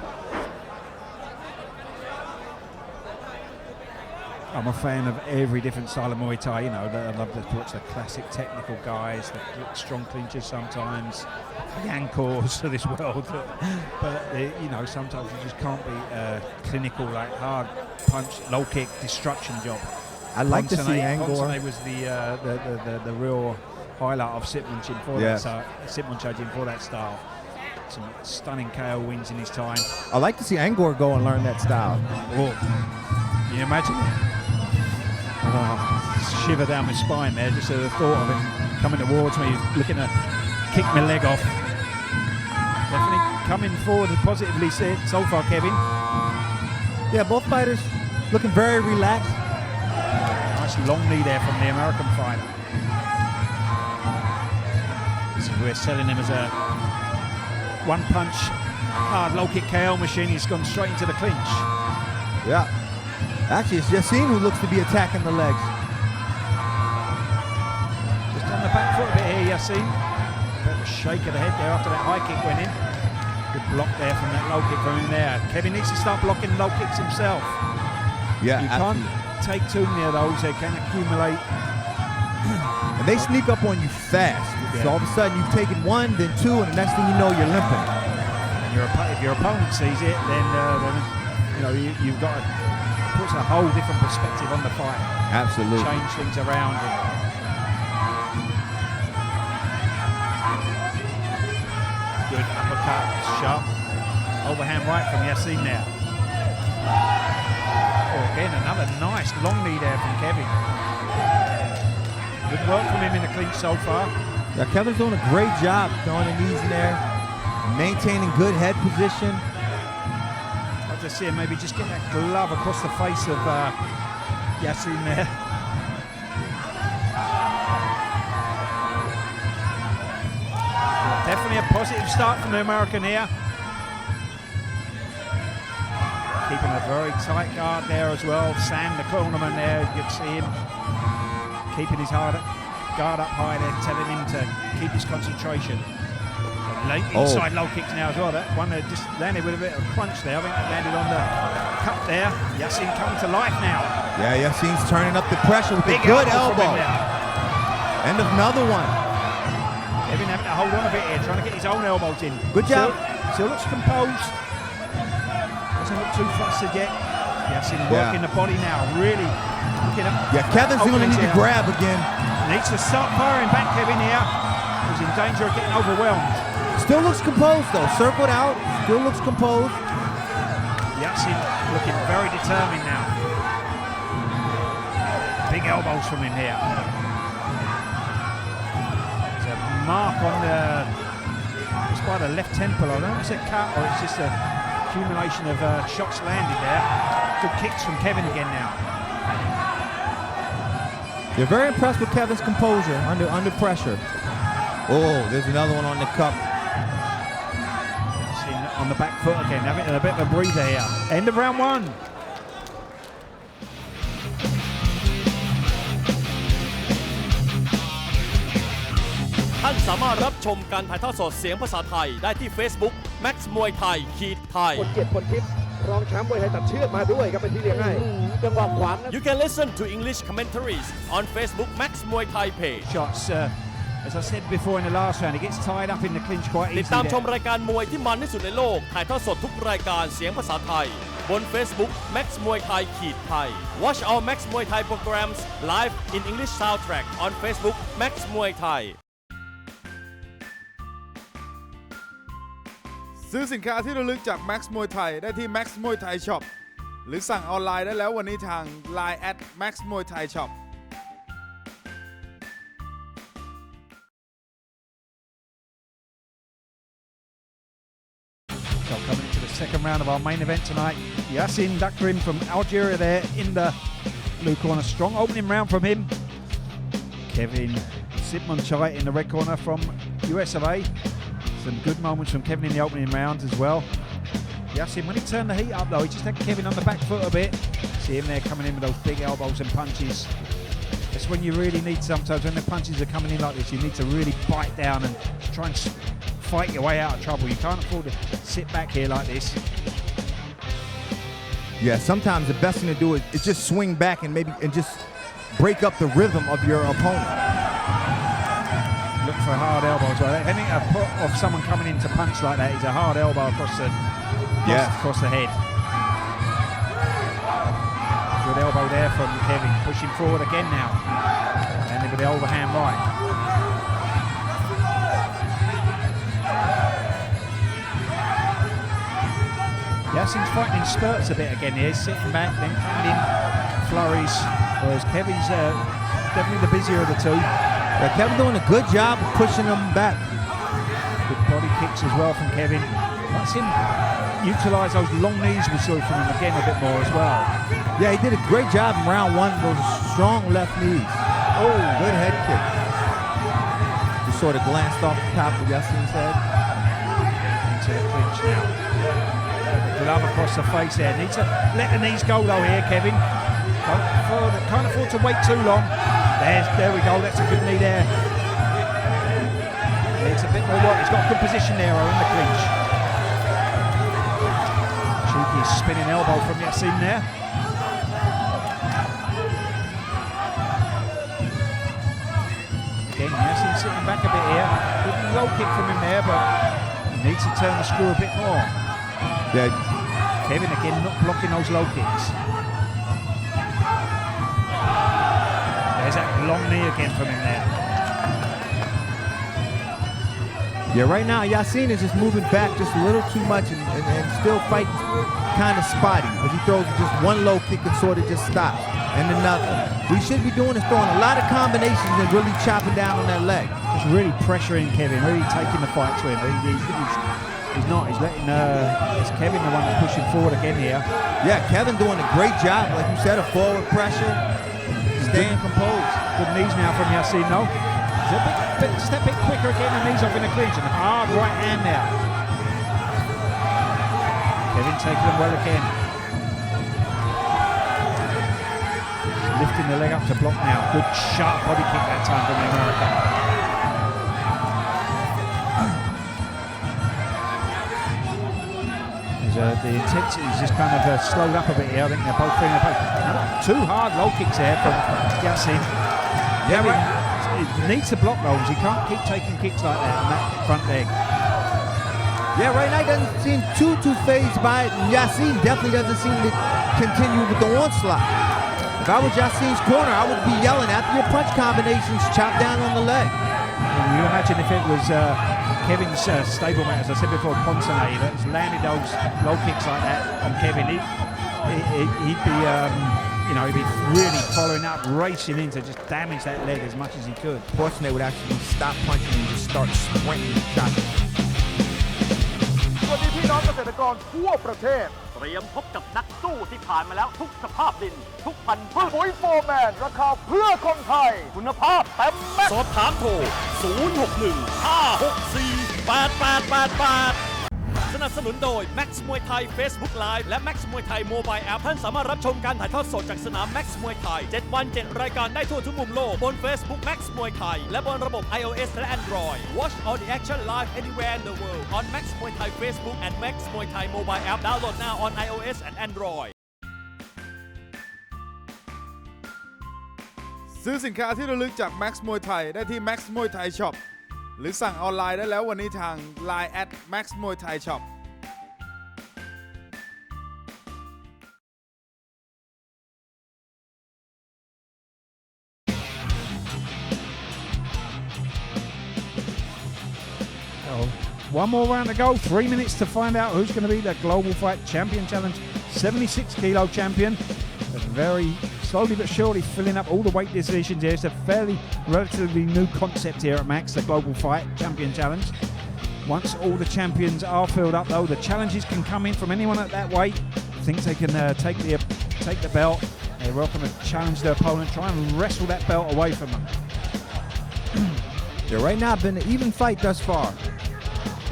I'm a fan of every different style of Muay Thai. You know, I love to watch the classic technical guys, the strong clinches sometimes, Yankors of this world. But you know, sometimes you just can't be clinical, like hard punch, low kick, destruction job. I like to see Angor. Ponce was the real highlight of Sitmonchai for Sitmonchai Gym for that style. Some stunning KO wins in his time. I like to see Angor go and learn that style. Oh, can you imagine? Oh, shiver down my spine there, just at the thought of him coming towards me, looking to kick my leg off. Definitely coming forward positively so far, Kevin. Yeah, both fighters looking very relaxed. Nice long knee there from the American fighter. We're selling him as a one-punch, hard low-kick KO machine. He's gone straight into the clinch. Yeah. Actually, it's Yassine who looks to be attacking the legs. Just on the back foot a bit here, Yassine. A bit of a shake of the head there after that high kick went in. Good block there from that low kick from him there. Kevin needs to start blocking low kicks himself. Yeah, you can't take too many of those, they can accumulate. And they sneak up on you fast. Yeah. So all of a sudden you've taken one, then two, and the next thing you know, you're limping. And if your opponent sees it, then you know you've got to put a whole different perspective on the fight. Absolutely. Change things around. Good uppercut, sharp overhand right from Yassine now. Oh, again, another nice long knee there from Kevin. Good work from him in the clinch so far. Yeah, Kevin's doing a great job throwing the knees in there, maintaining good head position. I'd just see him maybe just get that glove across the face of Yassine there. Definitely a positive start from the American here. Keeping a very tight guard there as well. Sam, the cornerman there, you can see him keeping his guard up high there, telling him to keep his concentration. Inside low kicks now as well. That one that just landed with a bit of a crunch there. I think that landed on the cup there. Yassine coming to life now. Yeah, Yassine's turning up the pressure with a good elbow. And another one. Kevin having to hold on a bit here, trying to get his own elbows in. Good job. Still looks composed. Doesn't look too flustered yet. Yassine working the body now, really looking up. Yeah, Kevin's going to need to grab again. Needs to start firing back, Kevin here. He's in danger of getting overwhelmed. Still looks composed though, circled out, still looks composed. Yassine looking very determined now. Big elbows from him here. There's a mark on the, just by the left temple. I don't know if it's a cut or it's just an accumulation of shots landed there. Good kicks from Kevin again now. They're very impressed with Kevin's composure under pressure. Oh, there's another one on the cup. On the back foot again, having a bit of a breather here. End of round one. ท่านสามารถรับชมการถ่ายทอดสดเสียงภาษาไทยได้ที่ Facebook Max Muay Thai ไทย คนเกียรติคนทิพย์รองแชมป์มวยไทยตัดเชือกมาด้วยครับเป็นที่เลี้ยงให้จังหวะขวาง You can listen to English commentaries on Facebook Max Muay Thai page. Shots, as I said before in the last round, he gets tied up in the clinch quite ติด easily. ตามชมรายการมวยที่มันที่สุดในโลกถ่ายทอดสดทุกรายการเสียงภาษาไทยบน Facebook Max Muay Thai ไทย Watch our Max Muay Thai programs live in English soundtrack on Facebook Max Muay Thai ซื้อสินค้าที่ระลึกจาก Max Muay Thai ได้ที่ Max Muay Thai Shop หรือสั่งออนไลน์ได้แล้ววันนี้ทาง Line @Max Muay Thai Shop. So coming into the second round of our main event tonight, Yassin Dakrim from Algeria there in the blue corner. Strong opening round from him. Kevin Sipmonchai in the red corner from US of A. Some good moments from Kevin in the opening round as well. Yassin, when he turned the heat up though, he just had Kevin on the back foot a bit. See him there coming in with those big elbows and punches. That's when you really need, sometimes when the punches are coming in like this, you need to really bite down and try and fight your way out of trouble. You can't afford to sit back here like this. Yeah, sometimes the best thing to do is just swing back and just break up the rhythm of your opponent. Look for hard elbows like that. I think a put of someone coming in to punch like that is a hard elbow across the head. Good elbow there from Kevin. Pushing forward again now. And with the overhand right. Yassin's fighting in spurts a bit again here. Sitting back, then coming in flurries. Whereas Kevin's definitely the busier of the two. Yeah, Kevin doing a good job of pushing them back. Good body kicks as well from Kevin. Let's him utilise those long knees we saw from him again a bit more as well. Yeah, he did a great job in round one, those strong left knees. Oh, good head kick. Just sort of glanced off the top of Yassin's head. Into the clinch now. Glove across the face there. Needs to let the knees go though here, Kevin. Can't afford to wait too long. There we go, that's a good knee there. It's a bit more work. He's got a good position there in the clinch. Cheeky spinning elbow from Yassin there. Again, Yassin sitting back a bit here. Good low kick from him there, but he needs to turn the screw a bit more. Yeah. Kevin again not blocking those low kicks. There's that long knee again from him there. Yeah, right now Yassin is just moving back just a little too much and still fighting kind of spotty. As he throws just one low kick and sort of just stops, and another. What he should be doing is throwing a lot of combinations and really chopping down on that leg. Just really pressuring Kevin, really taking the fight to him. He's not. He's letting. It's Kevin the one that's pushing forward again here. Yeah, Kevin doing a great job, like you said, of forward pressure, staying composed. Good knees now from Yassin though. Just a bit quicker again, the knees off in the clinch, and hard right hand now. Kevin taking them well again. Just lifting the leg up to block now. Good sharp body kick that time from the American. The intensity is just kind of slowed up a bit here. I think they're both feeling the pace. Two hard low kicks there from Yassin. Yeah, He needs to block those. He can't keep taking kicks like that on that front leg. Yeah, right now he doesn't seem too phased by it. And Yassin definitely doesn't seem to continue with the onslaught. If I was Yassin's corner, I would be yelling after your punch combinations, chop down on the leg. And you imagine if it was Kevin's stablemate, as I said before, Ponsonay, that's landed those low kicks like that on Kevin, he'd be, he'd be really following up, racing in to just damage that leg as much as he could. Ponsonay would actually stop punching and just start sprinting and chopping. สวัสดีพี่น้องเกษตรกรทั่วประเทศเตรียมพบกับนักสู้ที่ผ่านมาแล้วทุกสภาพดิน ทุกพันธุ์พืชปุ๋ยโฟร์แมนราคาเพื่อคนไทยคุณภาพเต็มแม็กซ์ สอบถามโทร 061-564-8888 สนับสนุนโดย Max Muay Thai Facebook Live และ Max Muay Thai Mobile App ท่านสามารถรับชมการถ่ายทอดสดจากสนาม Max Muay Thai 7 วัน 7 รายการได้ทั่วทุกมุมโลกบน Facebook Max Muay Thai และบนระบบ iOS และ Android Watch all the action live anywhere in the world on Max Muay Thai Facebook and Max Muay Thai Mobile App download now on iOS and Android ซื้อสินค้าที่ระลึกจาก Max Muay Thai ได้ที่ Max Muay Thai Shop หรือสั่งออนไลน์ได้แล้ววันนี้ทาง Line @Max Muay Thai Shop. One more round to go. 3 minutes to find out who's going to be the Global Fight Champion Challenge 76 kilo champion. Very slowly but surely filling up all the weight divisions here. It's a fairly relatively new concept here at Max, the Global Fight Champion Challenge. Once all the champions are filled up though, the challenges can come in from anyone at that weight. Thinks they can take the belt. They're welcome to challenge their opponent, try and wrestle that belt away from them. Yeah, right now been an even fight thus far.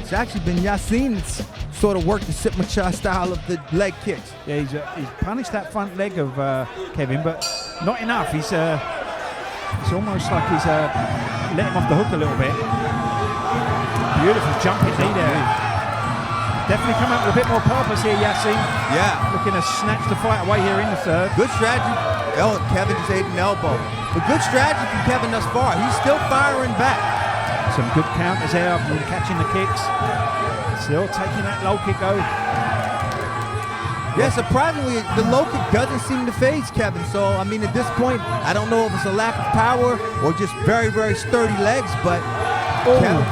It's actually been Yasin that's sort of worked the Sipmacha style of the leg kicks. Yeah, he's punished that front leg of Kevin, but not enough. It's almost like he's let him off the hook a little bit. Beautiful jumping knee there. Definitely come out with a bit more purpose here, Yasin. Yeah. Looking to snatch the fight away here in the third. Good strategy. Kevin just ate an elbow. But good strategy from Kevin thus far. He's still firing back. Some good counters there, catching the kicks. Still taking that low kick though. Yeah, surprisingly, the low kick doesn't seem to phase Kevin. So, I mean, at this point, I don't know if it's a lack of power or just very, very sturdy legs, but Kevin.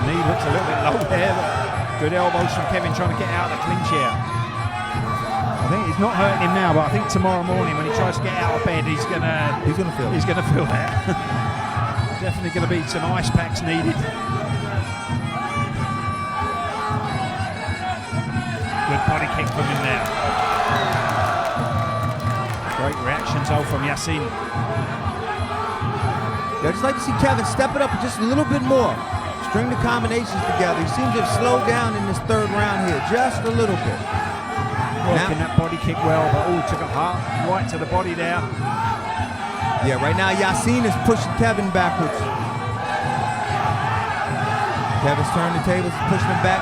Knee looks a little bit low there. Good elbows from Kevin trying to get out of the clinch here. I think he's not hurting him now, but I think tomorrow morning when he tries to get out of bed, he's gonna feel that. Definitely gonna be some ice packs needed. Good body kick from him there. Great reactions though from Yasin. Yeah, I'd just like to see Kevin step it up just a little bit more. String the combinations together. He seems to have slowed down in this third round here, just a little bit. Working that body kick well, but took a hard right to the body there. Yeah, right now Yasin is pushing Kevin backwards. Kevin's turning the tables, pushing him back.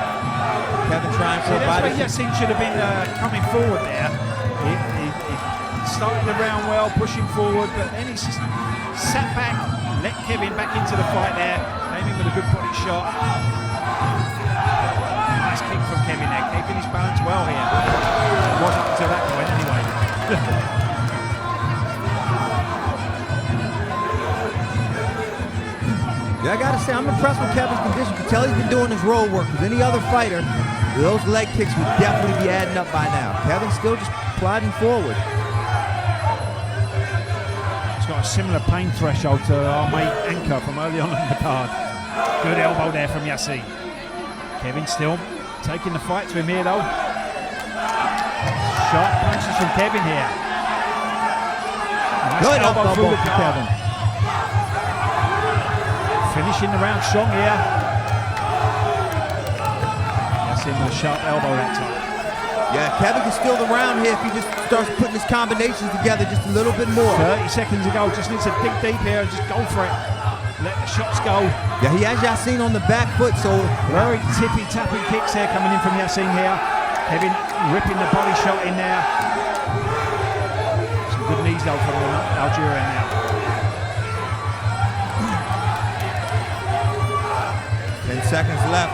Kevin trying for a body kick. That's where Yasin should have been coming forward there. He started the round well, pushing forward, but then he sat back, let Kevin back into the fight there. Came in with a good body shot. Nice kick from Kevin there, keeping his balance well here. It was up until that point anyway. Yeah, I gotta say, I'm impressed with Kevin's condition. You can tell he's been doing his roll work. With any other fighter, those leg kicks would definitely be adding up by now. Kevin's still just plodding forward. He's got a similar pain threshold to our mate Anchor from early on in the card. Good elbow there from Yasin. Kevin still taking the fight to him here though. Sharp punches from Kevin here. Nice Good elbow through the from guard. Kevin. Finishing the round strong here. Yasin with a sharp elbow that time. Yeah, Kevin can steal the round here if he just starts putting his combinations together just a little bit more. 30 seconds to go, just needs to dig deep here and just go for it. Let the shots go. Yeah, he has Yasin on the back foot, so very tippy-tappy kicks here coming in from Yasin here. Kevin ripping the body shot in there. Some good knees though from the Algerian now. Seconds left.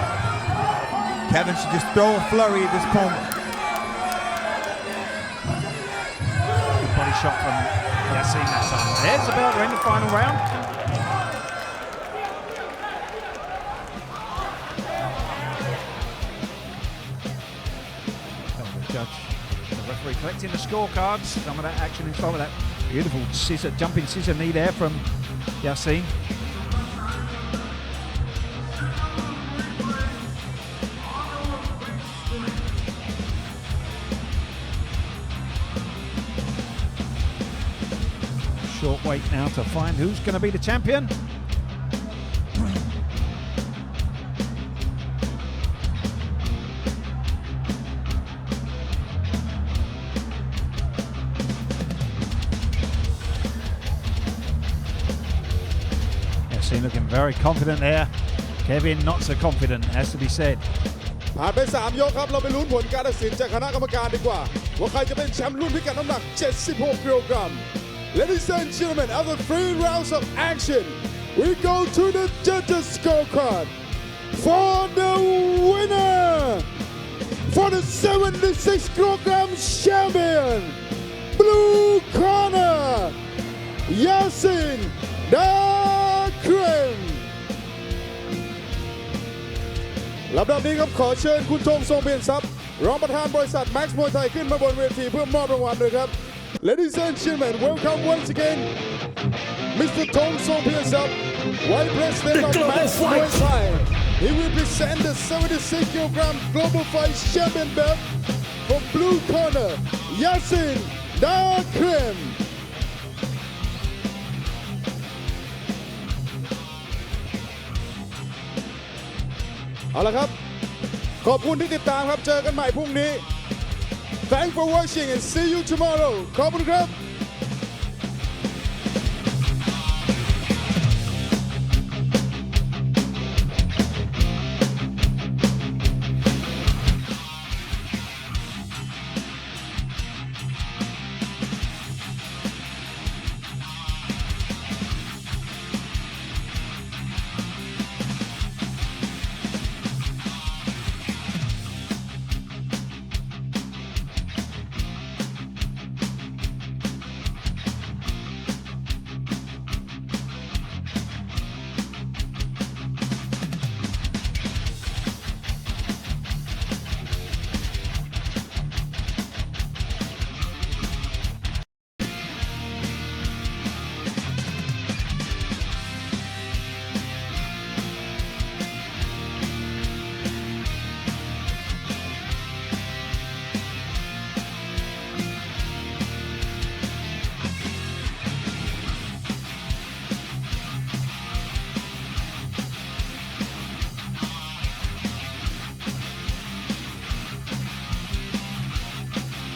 Kevin should just throw a flurry at this point. Good body shot from Yasin that time. There's the belt, we're in the final round. The referee collecting the scorecards. Some of that action in front of that beautiful jumping scissor knee there from Yasin. Short wait now to find who's going to be the champion. Yasin looking very confident there. Kevin not so confident, has to be said. ผ่านไป3ยกครับเราไปลุ้นผลการตัดสินจากคณะกรรมการดีกว่าว่าใครจะเป็นแชมป์รุ่นพิกัดน้ำหนัก76กิโลกรัม Ladies and gentlemen, after 3 rounds of action, we go to the judges' scorecard for the winner for the 76 kilogram champion, blue corner, Yasin Dakrim. ลำดับนี้ครับขอเชิญคุณธงทรงเพียรทรัพย์รองประธานบริษัทแม็กซ์มวยไทยขึ้นมาบนเวทีเพื่อมอบรางวัลด้วยครับ Ladies and gentlemen, welcome once again Mr. Thong Songpyeonsap, Vice President of Max Muay Thai. He will present the 76 kg Global Fight Champion belt from blue corner, Yasin Dakrim. เอาละครับขอบคุณที่ติดตามครับเจอกันใหม่พรุ่งนี้ Thanks for watching and see you tomorrow ขอบคุณครับ